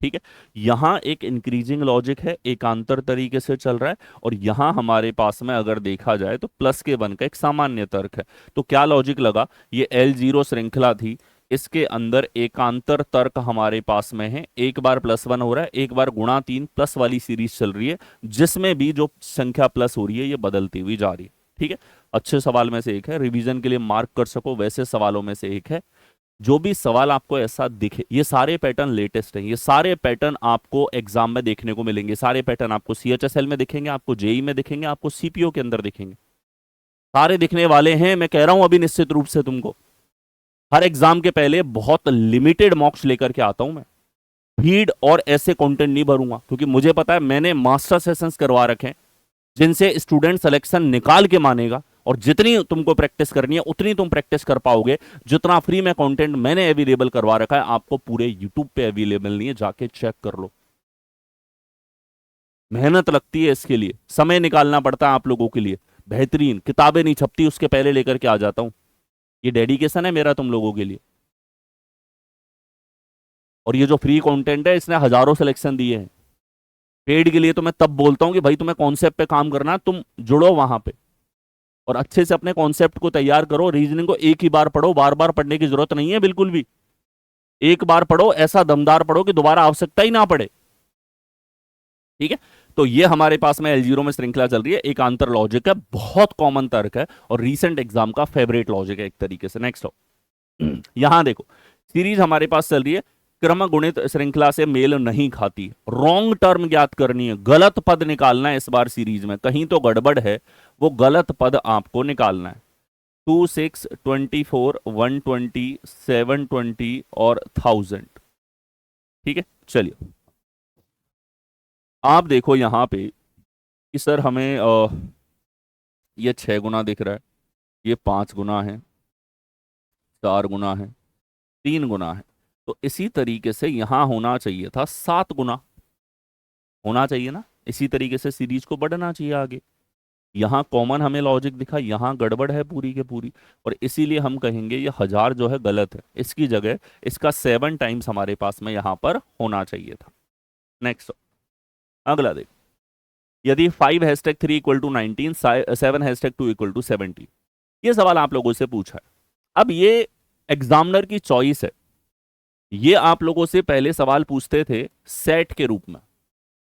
ठीक है, यहां एक इंक्रीजिंग लॉजिक है, एकांतर तरीके से चल रहा है, और यहां हमारे पास में अगर देखा जाए तो +1 का एक सामान्य तर्क है। तो क्या लॉजिक लगा? ये L0 श्रृंखला थी, इसके अंदर एकांतर तर्क हमारे पास में है, एक बार +1 हो रहा है, एक बार गुणा 3 प्लस वाली सीरीज चल रही है, जिसमें भी जो संख्या प्लस हो रही है ये बदलती हुई जा रही है। ठीक है, अच्छे सवाल में से एक है, रिवीजन के लिए मार्क कर सको वैसे सवालों में से एक है। जो भी सवाल आपको ऐसा दिखे, ये सारे पैटर्न लेटेस्ट हैं, ये सारे पैटर्न आपको एग्जाम में देखने को मिलेंगे, सारे पैटर्न आपको CHSL में दिखेंगे, आपको जेई में दिखेंगे, आपको CPO के अंदर दिखेंगे, सारे दिखने वाले हैं। मैं कह रहा हूं अभी निश्चित रूप से तुमको हर एग्जाम के पहले बहुत लिमिटेड मॉक्स लेकर के आता हूं मैं। भीड़ और ऐसे कंटेंट नहीं भरूंगा, क्योंकि मुझे पता है मैंने मास्टर सेशंस करवा रखे हैं जिनसे स्टूडेंट सिलेक्शन निकाल के मानेगा, और जितनी तुमको प्रैक्टिस करनी है उतनी तुम प्रैक्टिस कर पाओगे। जितना फ्री में कंटेंट मैंने अवेलेबल करवा रखा है आपको पूरे यूट्यूब पे अवेलेबल नहीं है, जाके चेक कर लो। मेहनत लगती है इसके लिए, समय निकालना पड़ता है आप लोगों के लिए। बेहतरीन किताबें नहीं छपती उसके पहले लेकर के आ जाता हूं, ये डेडिकेशन है मेरा तुम लोगों के लिए। और ये जो फ्री कंटेंट है इसने हजारों सिलेक्शन दिए हैं। पेड के लिए तो मैं तब बोलता हूं कि भाई तुम्हें कॉन्सेप्ट पे काम करना है, तुम जुड़ो वहां पे और अच्छे से अपने कॉन्सेप्ट को तैयार करो। रीजनिंग को एक ही बार पढ़ो, बार बार पढ़ने की जरूरत नहीं है बिल्कुल भी। एक बार पढ़ो, ऐसा दमदार पढ़ो कि दोबारा आवश्यकता ही ना पड़े। ठीक है, तो ये हमारे पास में L0 में श्रृंखला चल रही है, एक आंतर लॉजिक है, बहुत कॉमन तर्क है और रीसेंट एग्जाम का फेवरेट लॉजिक है एक तरीके से। नेक्स्ट हो, यहां देखो सीरीज हमारे पास चल रही है, क्रम गुणित श्रृंखला से मेल नहीं खाती, रॉन्ग टर्म ज्ञात करनी है, गलत पद निकालना है। इस बार सीरीज में कहीं तो गड़बड़ है, वो गलत पद आपको निकालना है। 2, 6, 24, 120, 720 और 1000। ठीक है, चलिए आप देखो यहां पे कि सर हमें ये 6 गुना दिख रहा है, ये 5 गुना है, 4 गुना है, 3 गुना है, तो इसी तरीके से यहां होना चाहिए था 7 गुना, होना चाहिए ना। इसी तरीके से सीरीज को बढ़ना चाहिए आगे। यहाँ कॉमन हमें लॉजिक दिखा, यहाँ गड़बड़ है पूरी के पूरी, और इसीलिए हम कहेंगे ये 1000 जो है गलत है, इसकी जगह इसका 7 टाइम्स हमारे पास में यहाँ पर होना चाहिए था। नेक्स्ट अगला देख, यदि 5#3 = 19, 7#2 = 70, ये सवाल आप लोगों से पूछा है। अब ये एग्जामिनर की चॉइस है, ये आप लोगों से पहले सवाल पूछते थे सेट के रूप में,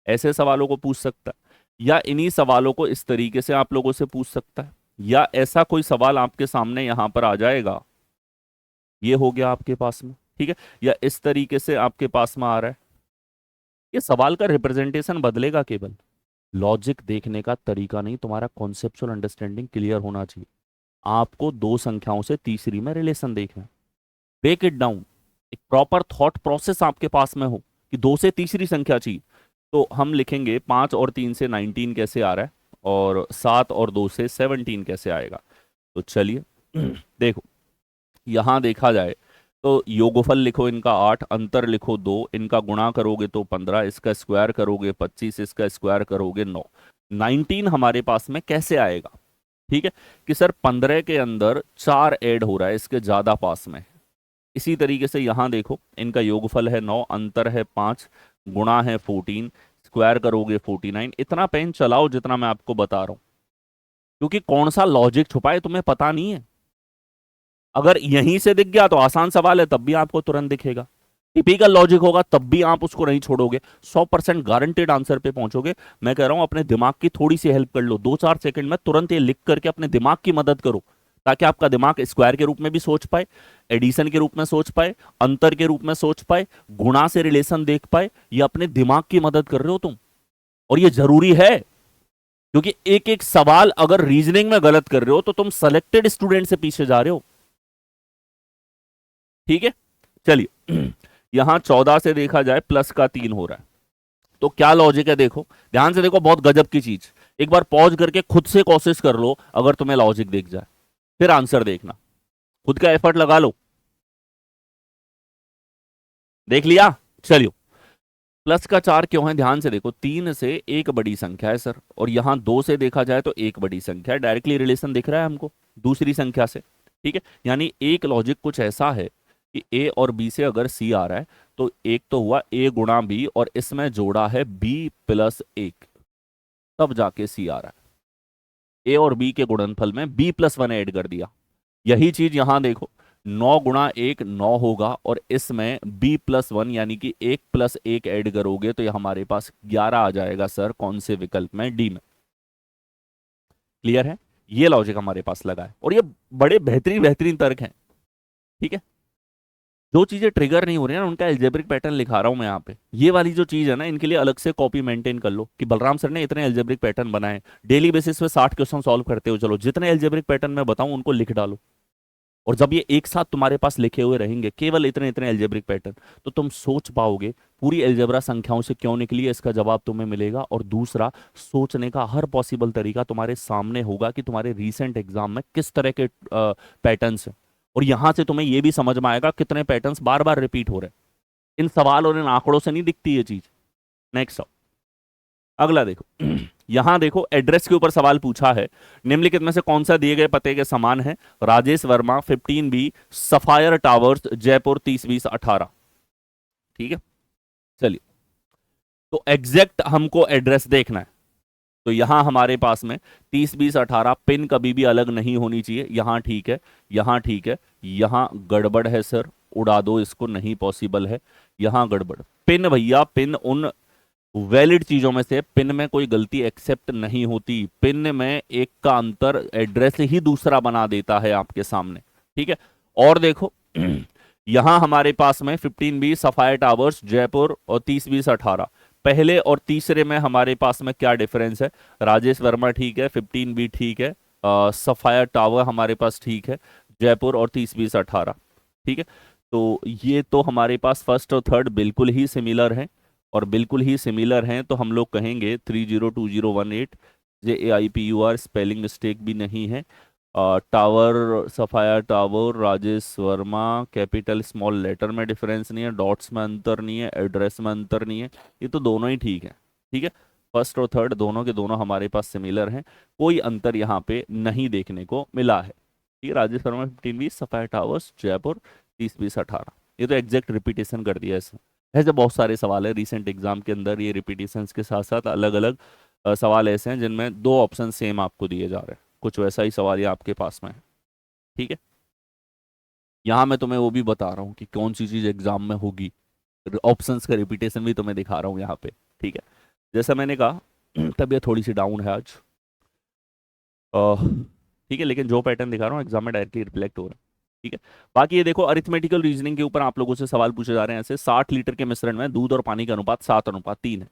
ऐसे सवालों को पूछ सकता है, या इन्हीं सवालों को इस तरीके से आप लोगों से पूछ सकता है, या ऐसा कोई सवाल आपके सामने यहां पर आ जाएगा, ये हो गया आपके पास में, ठीक है, या इस तरीके से आपके पास में आ रहा है। ये सवाल का रिप्रेजेंटेशन बदलेगा, केवल लॉजिक देखने का तरीका नहीं, तुम्हारा कॉन्सेप्चुअल अंडरस्टैंडिंग क्लियर होना चाहिए। आपको दो संख्याओं से तीसरी में रिलेशन देखना है, ब्रेक इट डाउन, एक प्रॉपर थॉट प्रोसेस आपके पास में हो कि 2 से तीसरी संख्या चाहिए। तो हम लिखेंगे 5 और 3 से 19 कैसे आ रहा है, और 7 और 2 से 17 कैसे आएगा। तो चलिए देखो, यहां देखा जाए तो योगफल लिखो इनका 8, अंतर लिखो 2, इनका गुणा करोगे तो 15, इसका स्क्वायर करोगे 25, इसका स्क्वायर करोगे 9। 19 हमारे पास में कैसे आएगा? ठीक है, कि सर 15 के अंदर 4 ऐड हो रहा है, इसके ज्यादा पास में। इसी तरीके से यहां देखो, इनका योगफल है 9, अंतर है 5, गुणा है 14, स्क्वायर करोगे 49। इतना पेन चलाओ जितना मैं आपको बता रहा हूं, क्योंकि कौन सा लॉजिक छुपा है तुम्हें पता नहीं है। अगर यहीं से दिख गया तो आसान सवाल है, तब भी आपको तुरंत दिखेगा। टिपिकल लॉजिक होगा तब भी आप उसको नहीं छोड़ोगे, 100% गारंटेड आंसर पे पहुंचोगे। मैं कह रहा हूं अपने दिमाग की थोड़ी सी हेल्प कर लो, 2-4 सेकंड में तुरंत ये लिख करके अपने दिमाग की मदद करो, ताकि आपका दिमाग स्क्वायर के रूप में भी सोच पाए, एडिशन के रूप में सोच पाए, अंतर के रूप में सोच पाए, गुणा से रिलेशन देख पाए। ये अपने दिमाग की मदद कर रहे हो तुम, और ये जरूरी है, क्योंकि एक एक सवाल अगर रीजनिंग में गलत कर रहे हो तो तुम सेलेक्टेड स्टूडेंट से पीछे जा रहे हो। ठीक है, चलिए यहां 14 से देखा जाए प्लस का 3 हो रहा है, तो क्या लॉजिक है देखो, ध्यान से देखो, बहुत गजब की चीज। एक बार पॉज करके खुद से कोशिश कर लो, अगर तुम्हें लॉजिक दिख जाए फिर आंसर देखना, खुद का एफर्ट लगा लो। देख लिया? चलियो, प्लस का 4 क्यों है, ध्यान से देखो, 3 से एक बड़ी संख्या है सर, और यहां 2 से देखा जाए तो एक बड़ी संख्या है, डायरेक्टली रिलेशन दिख रहा है हमको दूसरी संख्या से। ठीक है, यानी एक लॉजिक कुछ ऐसा है कि ए और बी से अगर सी आ रहा है, तो एक तो हुआ ए गुणा बी, और इसमें जोड़ा है बी प्लस 1, तब जाके सी आ रहा है। ए और बी के गुणनफल में बी प्लस 1 ऐड कर दिया। यही चीज यहां देखो, 9 गुणा 1 9 होगा, और इसमें b प्लस 1 यानी कि 1 + 1 ऐड करोगे तो ये हमारे पास 11 आ जाएगा सर, कौन से विकल्प में? डी में। क्लियर है? ये लॉजिक हमारे पास लगा है, और ये बड़े बेहतरीन बेहतरीन तर्क हैं। ठीक है, जो चीजें ट्रिगर नहीं हो रही है ना, उनका एल्जेब्रिक पैटर्न लिखा रहा हूं मैं यहाँ पे। ये वाली जो चीज है ना, इनके लिए अलग से कॉपी मेंटेन कर लो, कि बलराम सर ने इतने एल्जेब्रिक पैटर्न बनाए, डेली बेसिस पे 60 क्वेश्चन सॉल्व करते हो, चलो जितने एल्जेब्रिक पैटर्न मैं बताऊं उनको लिख डालो। और जब ये एक साथ तुम्हारे पास लिखे हुए रहेंगे, केवल इतने इतने एल्जेब्रिक पैटर्न, तो तुम सोच पाओगे पूरी एल्जेब्रा संख्याओं से क्यों निकली है, इसका जवाब तुम्हें मिलेगा। और दूसरा, सोचने का हर पॉसिबल तरीका तुम्हारे सामने होगा कि तुम्हारे रीसेंट एग्जाम में किस तरह के पैटर्न्स हैं, और यहां से तुम्हें यह भी समझ में आएगा कितने पैटर्न्स बार बार रिपीट हो रहे हैं। इन सवाल और इन आंकड़ों से नहीं दिखती ये चीज। नेक्स्ट, अगला देखो यहां देखो, एड्रेस के ऊपर सवाल पूछा है, निम्नलिखित में से कौन सा दिए गए पते के समान है? Rajesh Verma 15B sapphire towers Jaipur 302018। ठीक है, चलिए, तो एग्जैक्ट हमको एड्रेस देखना है। तो यहां हमारे पास में 302018, पिन कभी भी अलग नहीं होनी चाहिए। यहां ठीक है, यहां ठीक है, यहां गड़बड़ है सर, उड़ा दो इसको, नहीं पॉसिबल है। यहां गड़बड़, पिन भैया, पिन उन वैलिड चीजों में से, पिन में कोई गलती एक्सेप्ट नहीं होती। पिन में एक का अंतर एड्रेस ही दूसरा बना देता है आपके सामने। ठीक है, और देखो यहां हमारे पास में 15B सफायर टावर्स जयपुर और 302018, पहले और तीसरे में हमारे पास में क्या डिफरेंस है? राजेश वर्मा ठीक है, 15B ठीक है, सफायर टावर हमारे पास ठीक है, जयपुर और 302018। ठीक है, तो ये तो हमारे पास फर्स्ट और थर्ड बिल्कुल ही सिमिलर हैं, और बिल्कुल ही सिमिलर हैं तो हम लोग कहेंगे 302018, JAIPUR, स्पेलिंग मिस्टेक भी नहीं है। Tower, sapphire tower, Rajesh Verma, capital small letter में डिफरेंस नहीं है, डॉट्स में अंतर नहीं है, एड्रेस में अंतर नहीं है, ये तो दोनों ही ठीक है। ठीक है, फर्स्ट और थर्ड दोनों के दोनों हमारे पास सिमिलर हैं, कोई अंतर यहाँ पे नहीं देखने को मिला है। ठीक है, Rajesh Verma 15B sapphire towers Jaipur 302018, ये तो एग्जैक्ट रिपीटेशन कर दिया है। ऐसे बहुत सारे सवाल है रिसेंट एग्जाम के अंदर, ये रिपीटेशंस के साथ साथ अलग अलग सवाल ऐसे हैं जिनमें दो ऑप्शन सेम आपको दिए जा रहे हैं, कुछ वैसा ही सवाल ये आपके पास में है। ठीक है, यहाँ मैं तुम्हें वो भी बता रहा हूँ कि कौन सी चीज़ एग्जाम में होगी, ऑप्शंस का रिपीटेशन भी तुम्हें दिखा रहा हूँ यहाँ पे। ठीक है, जैसा मैंने कहा तबीयत थोड़ी सी डाउन है आज। ठीक है, लेकिन जो पैटर्न दिखा रहा हूँ एग्जाम में डायरेक्टली रिफ्लेक्ट हो रहा है। ठीक है, बाकी ये देखो, अरिथमेटिकल रीजनिंग के ऊपर आप लोगों से सवाल पूछे जा रहे हैं ऐसे, 60 लीटर के मिश्रण में दूध और पानी का अनुपात 7:3 है,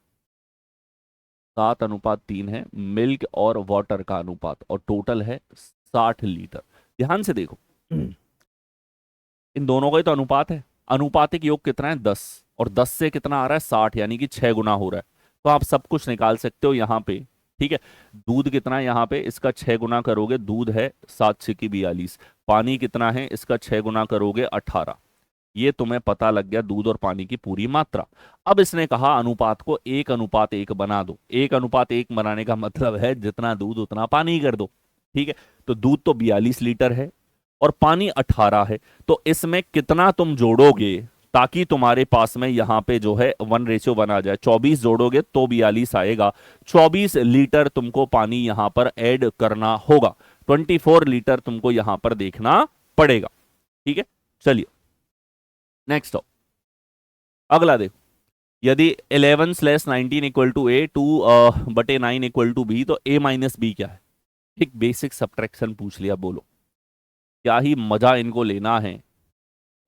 7:3 है, मिल्क और वाटर का अनुपात, और टोटल है 60 लीटर। ध्यान से देखो, इन दोनों का ही तो अनुपात है, अनुपातिक योग कितना है? 10, और 10 से कितना आ रहा है? 60, यानी कि 6 गुना हो रहा है। तो आप सब कुछ निकाल सकते हो यहाँ पे। ठीक है, दूध कितना है यहाँ पे, इसका 6 गुना करोगे, दूध है 7×6 = 42। पानी कितना है, इसका 6 गुना करोगे 18। ये तुम्हें पता लग गया दूध और पानी की पूरी मात्रा। अब इसने कहा अनुपात को 1:1 बना दो। 1:1 बनाने का मतलब है जितना दूध उतना पानी कर दो। ठीक है, तो दूध तो 42 लीटर है और पानी 18 है, तो इसमें कितना तुम जोड़ोगे ताकि तुम्हारे पास में यहां पे जो है 1:1 आ जाए? 24 जोड़ोगे तो 42 आएगा। 24 लीटर तुमको पानी यहां पर ऐड करना होगा। 24 लीटर तुमको यहां पर देखना पड़ेगा। ठीक है, चलिए नेक्स्ट। अगला देखो, यदि 11/19 equal to A, 2/9 equal to B, तो a माइनस बी क्या है? एक बेसिक सब्ट्रैक्शन पूछ लिया, बोलो क्या ही मजा इनको लेना है।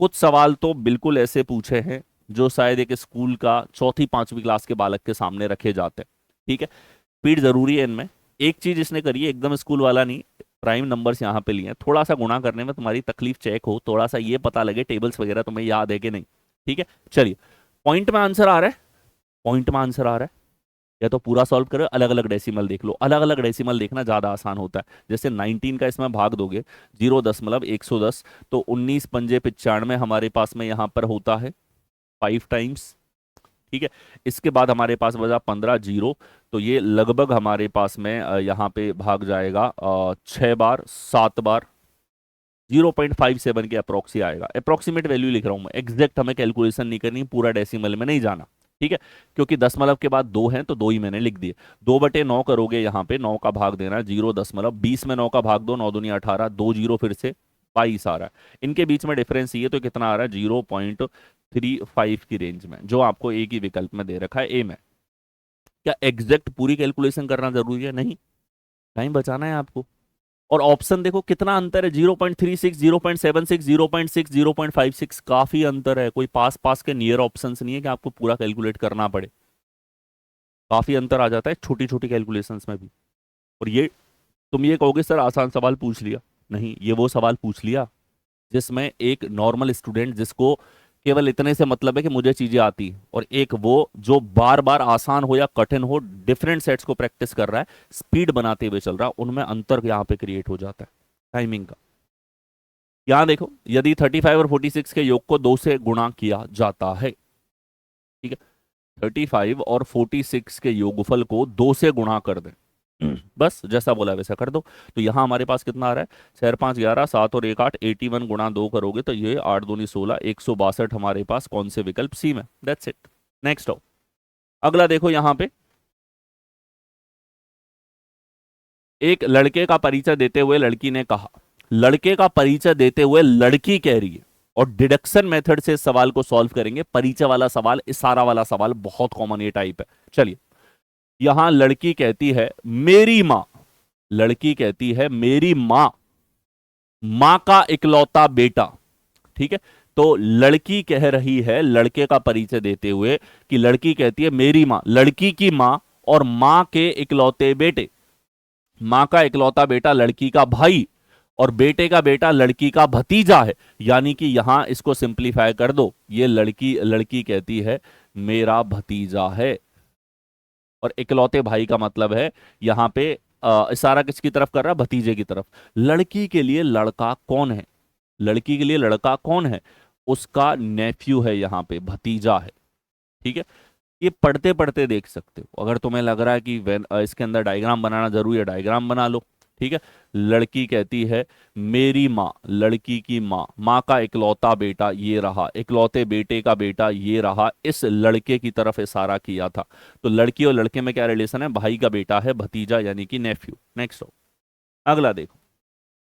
कुछ सवाल तो बिल्कुल ऐसे पूछे हैं जो शायद एक स्कूल का चौथी पांचवी क्लास के बालक के सामने रखे जाते हैं। ठीक है, स्पीड जरूरी है इनमें। एक चीज इसने करी है, एकदम स्कूल वाला नहीं, प्राइम नंबर्स यहाँ पे लिए हैं, थोड़ा सा गुणा करने में तुम्हारी तकलीफ चेक हो, थोड़ा सा ये पता लगे टेबल्स वगैरह तुम्हें याद है कि नहीं। ठीक है, चलिए पॉइंट में आंसर आ रहा है, पॉइंट में आंसर आ रहा है, या तो पूरा सॉल्व करो, अलग अलग डेसिमल देख लो। अलग अलग डेसिमल देखना ज्यादा आसान होता है। जैसे 19 का इसमें भाग दोगे 0.110, तो 19 पंजे 95 हमारे पास में यहाँ पर होता है 5 टाइम्स। ठीक है, इसके बाद हमारे पास बचा 15 जीरो, तो ये लगभग हमारे पास में यहाँ पे भाग जाएगा 6 बार 7 बार। 0.57 के अप्रोक्सी आएगा। अप्रोक्सीमेट वैल्यू लिख रहा हूं मैं, एग्जैक्ट हमें कैलकुलेशन नहीं करनी, पूरा डेसिमल में नहीं जाना। ठीक है, क्योंकि दशमलव के बाद 2 हैं तो 2 ही मैंने लिख दिए। 2/9 करोगे, यहाँ पे 9 का भाग देना, 0.20 में 9 का भाग दो, 9 दूनी 18, 2 जीरो फिर से 22 आ रहा है। इनके बीच में डिफरेंस ये तो कितना आ रहा है? 0.35 की रेंज में, जो आपको एक ही विकल्प में दे रखा है, ए में। क्या एग्जैक्ट पूरी कैलकुलेशन करना जरूरी है? नहीं, टाइम बचाना है आपको। और ऑप्शन देखो कितना अंतर है, 0.36, 0.76, 0.6, 0.56, काफी अंतर है। कोई पास पास के नियर ऑप्शंस नहीं है कि आपको पूरा कैलकुलेट करना पड़े। काफी अंतर आ जाता है छोटी छोटी कैलकुलेशंस में भी। और ये तुम ये कहोगे सर आसान सवाल पूछ लिया, नहीं, ये वो सवाल पूछ लिया जिसमें एक नॉर्मल स्टूडेंट जिसको केवल इतने से मतलब है कि मुझे चीजें आती, और एक वो जो बार बार आसान हो या कठिन हो डिफरेंट सेट्स को प्रैक्टिस कर रहा है, स्पीड बनाते हुए चल रहा है, उनमें अंतर यहाँ पे क्रिएट हो जाता है टाइमिंग का। यहां देखो, यदि 35 और 46 के योग को 2 से गुणा किया जाता है, ठीक है, 35 और 46 के योगफल को 2 से गुणा कर दें, बस जैसा बोला वैसा कर दो, तो यहां हमारे पास कितना आ रहा है? 4 5 11, 7 और 1 8, 81 गुणा 2 करोगे तो ये 8 दूनी 16, 162 हमारे पास कौन से विकल्प? सी में। That's it. नेक्स्ट हो, अगला देखो यहां पे, एक लड़के का परिचय देते हुए लड़की ने कहा, लड़के का परिचय देते हुए लड़की कह रही है, और डिडक्शन मेथड से इस सवाल को सॉल्व करेंगे। परिचय वाला सवाल, इशारा वाला सवाल बहुत कॉमन ये टाइप है। चलिए, यहां लड़की कहती है मेरी मां, लड़की कहती है मेरी मां, मां का इकलौता बेटा। ठीक है, तो लड़की कह रही है लड़के का परिचय देते हुए कि लड़की कहती है मेरी मां, लड़की की मां और मां के इकलौते बेटे। मां का इकलौता बेटा लड़की का भाई, और बेटे का बेटा लड़की का भतीजा है। यानी कि यहां इसको सिंप्लीफाई कर दो, ये लड़की लड़की कहती है मेरा भतीजा है, और इकलौते भाई का मतलब है यहां पे इशारा किसकी तरफ कर रहा है? भतीजे की तरफ। लड़की के लिए लड़का कौन है? लड़की के लिए लड़का कौन है? उसका नेफ्यू है, यहां पे भतीजा है। ठीक है, ये पढ़ते पढ़ते देख सकते हो। अगर तुम्हें लग रहा है कि इसके अंदर डायग्राम बनाना जरूरी है, डायग्राम बना लो। ठीक है, लड़की कहती है मेरी माँ, लड़की की माँ, माँ का इकलौता बेटा ये रहा, इकलौते बेटे का बेटा ये रहा, इस लड़के की तरफ इशारा किया था। तो लड़की और लड़के में क्या रिलेशन है? भाई का बेटा है, भतीजा यानी कि नेफ्यू। नेक्स्ट हो, अगला देखो,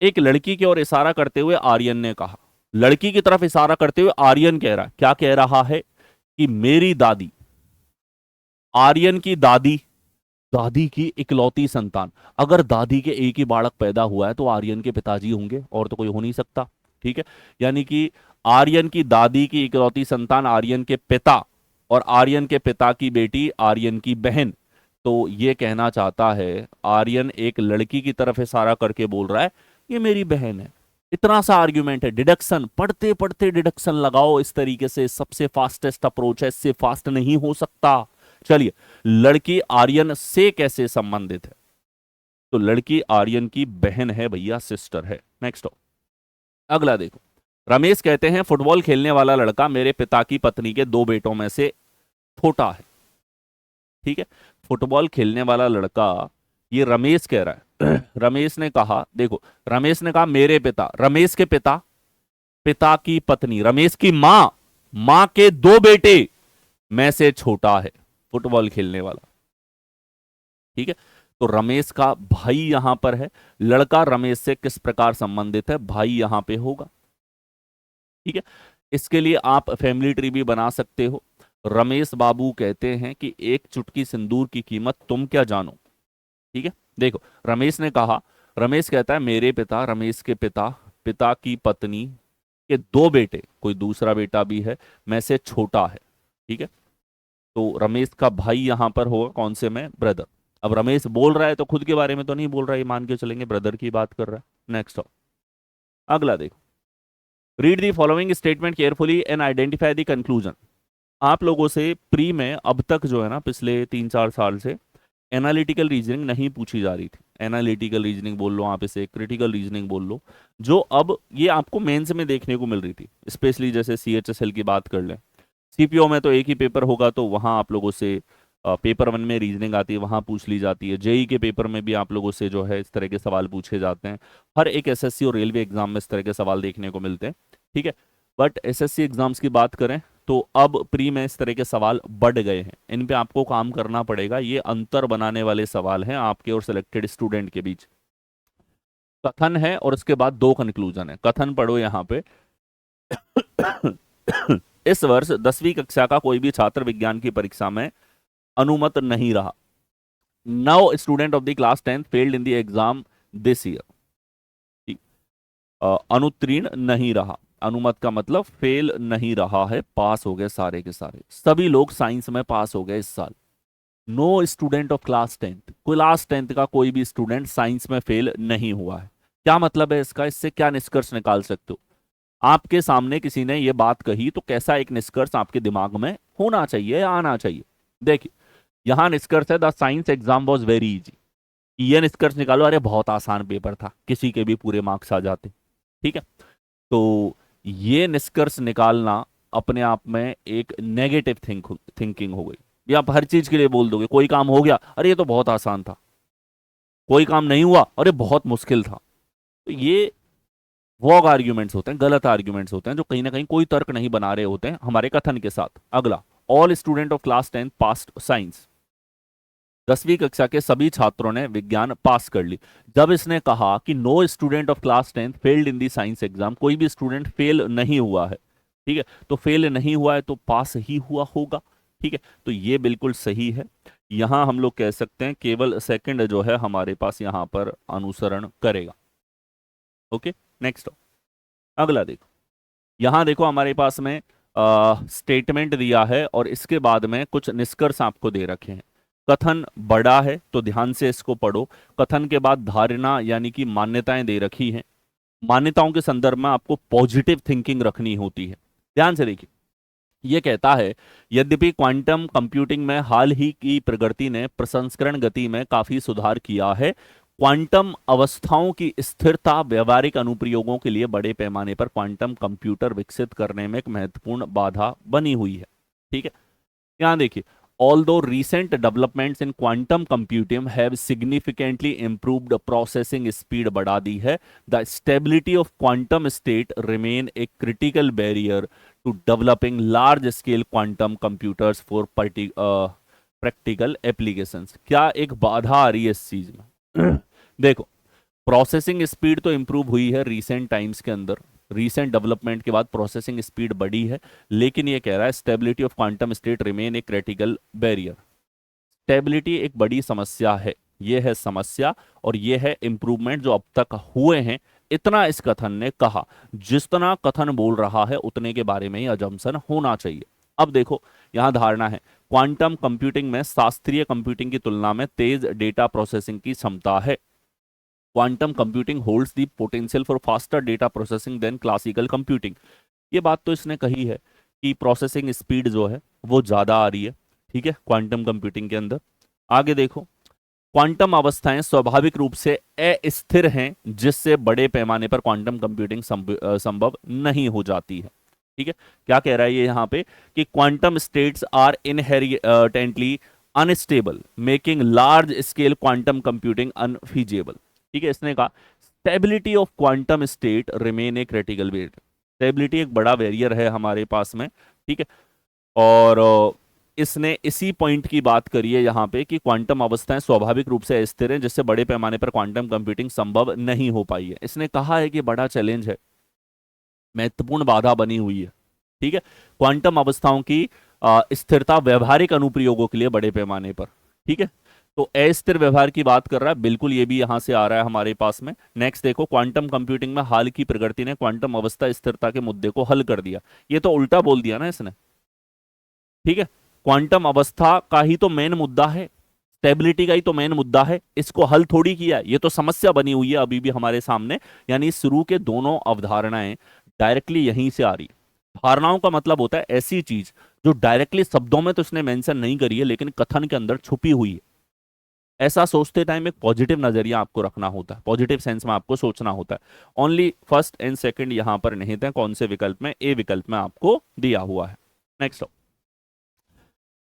एक लड़की की ओर इशारा करते हुए आर्यन ने कहा, लड़की की तरफ इशारा करते हुए आर्यन कह रहा, क्या कह रहा है? कि मेरी दादी, आर्यन की दादी, दादी की इकलौती संतान। अगर दादी के एक ही बालक पैदा हुआ है तो आर्यन के पिताजी होंगे, और तो कोई हो नहीं सकता। ठीक है, यानी कि आर्यन की दादी की इकलौती संतान आर्यन के पिता, और आर्यन के पिता की बेटी आर्यन की बहन। तो ये कहना चाहता है, आर्यन एक लड़की की तरफ इशारा करके बोल रहा है ये मेरी बहन है। इतना सा आर्ग्यूमेंट है। डिडक्शन पढ़ते पढ़ते डिडक्शन लगाओ इस तरीके से, सबसे फास्टेस्ट अप्रोच है, इससे फास्ट नहीं हो सकता। चलिए, लड़की आर्यन से कैसे संबंधित है? तो लड़की आर्यन की बहन है भैया, सिस्टर है। नेक्स्ट हो, अगला देखो, रमेश कहते हैं फुटबॉल खेलने वाला लड़का मेरे पिता की पत्नी के 2 बेटों में से छोटा है। ठीक है, फुटबॉल खेलने वाला लड़का, ये रमेश कह रहा है। रमेश ने कहा, देखो, रमेश ने कहा मेरे पिता, रमेश के पिता, पिता की पत्नी, रमेश की मां, मां के 2 बेटे में से छोटा है फुटबॉल खेलने वाला। ठीक है, तो रमेश का भाई यहां पर है, लड़का रमेश से किस प्रकार संबंधित है, भाई यहां पे होगा। ठीक है, इसके लिए आप फैमिली ट्री भी बना सकते हो। रमेश बाबू कहते हैं कि एक चुटकी सिंदूर की कीमत तुम क्या जानो। ठीक है, देखो, रमेश ने कहा, रमेश कहता है मेरे पिता, रमेश के पिता, पिता की पत्नी के 2 बेटे, कोई दूसरा बेटा भी है, में से छोटा है। ठीक है, तो रमेश का भाई यहां पर होगा कौन से में, ब्रदर। अब रमेश बोल रहा है तो खुद के बारे में तो नहीं बोल रहा है, ये मान के चलेंगे ब्रदर की बात कर रहा है। नेक्स्ट, अगला देखो, read the following statement carefully and identify the conclusion. आप लोगों से प्री में अब तक जो है ना, पिछले 3-4 साल से एनालिटिकल रीजनिंग नहीं पूछी जा रही थी। एनालिटिकल रीजनिंग बोल लो आप इसे, क्रिटिकल रीजनिंग बोल लो, जो अब ये आपको मेंस में देखने को मिल रही थी। स्पेशली जैसे CHSL की बात कर लें, CPO में तो एक ही पेपर होगा, तो वहां आप लोगों से पेपर 1 में रीजनिंग आती है, वहां पूछ ली जाती है। JEE के पेपर में भी आप लोगों से जो है इस तरह के सवाल पूछे जाते हैं। हर एक SSC और रेलवे एग्जाम में इस तरह के सवाल देखने को मिलते हैं। ठीक है, बट SSC एग्जाम्स की बात करें तो अब प्री में इस तरह के सवाल बढ़ गए हैं, इन पे आपको काम करना पड़ेगा। ये अंतर बनाने वाले सवाल हैं आपके और सिलेक्टेड स्टूडेंट के बीच। कथन है और उसके बाद 2 कंक्लूजन है। कथन पढ़ो यहाँ पे। इस वर्ष 10वीं कक्षा का कोई भी छात्र विज्ञान की परीक्षा में अनुमत नहीं रहा। Now student of the class 10 failed in the exam this year. अनुत्तीर्ण नहीं रहा, अनुमत का मतलब फेल नहीं रहा है, पास हो गए सारे के सारे। सभी लोग साइंस में पास हो गए इस साल। No student of class 10th, class 10th का कोई भी स्टूडेंट साइंस में फेल नहीं हुआ है। क्या मतलब है इसका, इससे क्या निष्कर्ष निकाल सकते हो। आपके सामने किसी ने यह बात कही तो कैसा एक निष्कर्ष आपके दिमाग में होना चाहिए, आना चाहिए। देखिए, यहां निष्कर्ष है the science exam was very easy. ये निष्कर्ष निकालो, अरे बहुत आसान पेपर था, किसी के भी पूरे मार्क्स आ जाते। ठीक है, तो ये निष्कर्ष निकालना अपने आप में एक नेगेटिव थिंकिंग हो गई। ये आप हर चीज के लिए बोल दोगे, कोई काम हो गया, अरे ये तो बहुत आसान था, कोई काम नहीं हुआ, अरे बहुत मुश्किल था। तो ये वॉग आर्ग्यूमेंट्स होते हैं, गलत आर्ग्यूमेंट्स होते हैं, जो कहीं ना कहीं कोई तर्क नहीं बना रहे होते हैं हमारे कथन के साथ। अगला, all student of class 10 pass science. 10वीं कक्षा के सभी छात्रों ने विज्ञान पास कर ली। जब इसने कहा कि no student of class 10 failed in the science exam, कोई भी स्टूडेंट फेल नहीं हुआ है। ठीक है, तो फेल नहीं हुआ है तो पास ही हुआ होगा। ठीक है, तो ये बिल्कुल सही है। यहां हम लोग कह सकते हैं केवल सेकंड जो है हमारे पास यहां पर अनुसरण करेगा। ओके, नेक्स्ट, अगला देखो। यहां देखो हमारे पास में स्टेटमेंट दिया है और इसके बाद में कुछ निष्कर्ष आपको दे रखे हैं। कथन बड़ा है तो ध्यान से इसको पढ़ो। कथन के बाद धारणा यानी कि मान्यताएं दे रखी हैं। मान्यताओं के संदर्भ में आपको पॉजिटिव थिंकिंग रखनी होती है। ध्यान से देखिए, यह कहता है यद्यपि क्वांटम कंप्यूटिंग में हाल ही की प्रगति ने प्रसंस्करण गति में काफी सुधार किया है, क्वांटम अवस्थाओं की स्थिरता व्यवहारिक अनुप्रयोगों के लिए बड़े पैमाने पर क्वांटम कंप्यूटर विकसित करने में एक महत्वपूर्ण बाधा बनी हुई है। ठीक है, यहां देखिए, although recent developments in quantum computing have significantly improved processing speed बढ़ा दी है, the stability of quantum state remain a critical barrier to developing large scale quantum computers for practical applications। क्या एक बाधा आ रही है इस चीज में। देखो, प्रोसेसिंग स्पीड तो इंप्रूव हुई है रीसेंट टाइम्स के अंदर, रीसेंट डेवलपमेंट के बाद प्रोसेसिंग स्पीड बढ़ी है, लेकिन ये कह रहा है stability of quantum state remain a critical barrier. Stability एक बड़ी समस्या है, ये है समस्या, और ये है इंप्रूवमेंट जो अब तक हुए हैं। इतना इस कथन ने कहा। जितना कथन बोल रहा है उतने के बारे में ही अजम्पशन होना चाहिए। अब देखो, यहां धारणा है क्वांटम कंप्यूटिंग में शास्त्रीय कंप्यूटिंग की तुलना में तेज डेटा प्रोसेसिंग की क्षमता है। Quantum computing holds the potential for faster data processing than classical computing. ये बात तो इसने कही है कि प्रोसेसिंग स्पीड जो है वो ज्यादा आ रही है। ठीक है, क्वांटम कंप्यूटिंग के अंदर। आगे देखो, क्वांटम अवस्थाएं स्वाभाविक रूप से अस्थिर हैं, जिससे बड़े पैमाने पर क्वांटम कंप्यूटिंग संभव नहीं हो जाती है। ठीक है, क्या कह रहा है ये यहाँ पे कि quantum states are inherently unstable making large scale quantum computing unfeasible. ठीक है, इसने कहा stability of quantum state remain a critical weight. Stability एक बड़ा बैरियर है हमारे पास में। ठीक है, और इसने इसी पॉइंट की बात करी है यहाँ पे कि क्वांटम अवस्थाएं स्वाभाविक रूप से अस्थिर हैं, जिससे बड़े पैमाने पर क्वांटम कंप्यूटिंग संभव नहीं हो पाई है। इसने कहा है कि बड़ा चैलेंज है, महत्वपूर्ण बाधा बनी हुई है। ठीक है, क्वांटम अवस्थाओं की स्थिरता व्यवहारिक अनुप्रयोगों के लिए बड़े पैमाने पर। ठीक है, तो अस्थिर व्यवहार की बात कर रहा है, बिल्कुल ये भी यहां से आ रहा है हमारे पास में। नेक्स्ट देखो, क्वांटम कंप्यूटिंग में हाल की प्रगति ने क्वांटम अवस्था स्थिरता के मुद्दे को हल कर दिया। ये तो उल्टा बोल दिया ना इसने। ठीक है, क्वांटम अवस्था का ही तो मेन मुद्दा है, स्टेबिलिटी का ही तो मेन मुद्दा है, इसको हल थोड़ी किया। ये तो समस्या बनी हुई है अभी भी हमारे सामने। यानी शुरू के दोनों अवधारणाएं डायरेक्टली यहीं से आ रही। धारणाओं का मतलब होता है ऐसी चीज जो डायरेक्टली शब्दों में तो उसने मेंशन नहीं करी है, लेकिन कथन के अंदर छुपी हुई है। ऐसा सोचते टाइम एक पॉजिटिव नजरिया आपको रखना होता है, पॉजिटिव सेंस में आपको सोचना होता है। ओनली फर्स्ट एंड सेकंड यहां पर निहित है, कौन से विकल्प में? ए विकल्प में आपको दिया हुआ है। नेक्स्ट,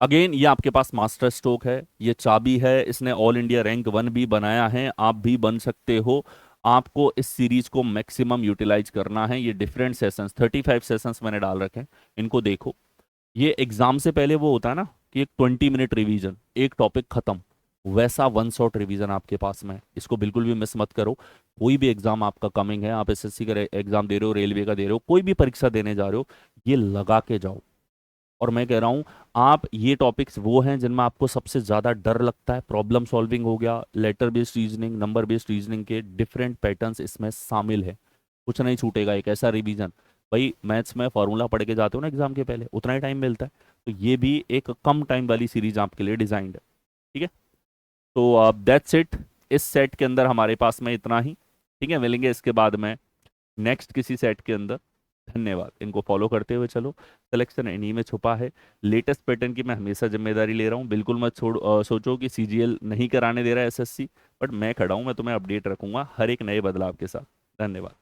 अगेन ये आपके पास मास्टर स्ट्रोक है, ये चाबी है। इसने ऑल इंडिया रैंक 1 भी बनाया है, आप भी बन सकते हो। आपको इस सीरीज को मैक्सिमम यूटिलाइज करना है। ये डिफरेंट सेशंस, 35 सेशंस मैंने डाल रखे हैं, इनको देखो। ये एग्जाम से पहले वो होता है ना कि एक 20 मिनट रिवीजन, एक टॉपिक खत्म, वैसा वन शॉट रिवीजन आपके पास में है। इसको बिल्कुल भी मिस मत करो। कोई भी एग्जाम आपका कमिंग है, आप एसएससी का एग्जाम दे रहे हो, रेलवे का दे रहे हो, कोई भी परीक्षा देने जा रहे हो, ये लगा के जाओ। और मैं कह रहा हूं, आप ये टॉपिक्स वो हैं जिनमें आपको सबसे ज्यादा डर लगता है। प्रॉब्लम सॉल्विंग हो गया, letter based reasoning, number based reasoning के डिफरेंट पैटर्न्स इसमें शामिल है। कुछ नहीं छूटेगा, एक ऐसा रिवीजन। भाई मैथ्स में फॉर्मूला पढ़ के जाते हो ना एग्जाम के पहले, उतना ही टाइम मिलता है, तो ये भी एक कम टाइम वाली सीरीज आपके लिए डिजाइंड है। ठीक है, तो दैट्स इट। इस सेट के अंदर हमारे पास में इतना ही। ठीक है, मिलेंगे इसके बाद में नेक्स्ट किसी सेट के अंदर। धन्यवाद। इनको फॉलो करते हुए चलो, सिलेक्शन इन्हीं में छुपा है। लेटेस्ट पैटर्न की मैं हमेशा जिम्मेदारी ले रहा हूँ। बिल्कुल मत सोचो कि सीजीएल नहीं कराने दे रहा है एसएससी, बट मैं खड़ा हूँ, मैं तुम्हें अपडेट रखूंगा हर एक नए बदलाव के साथ। धन्यवाद।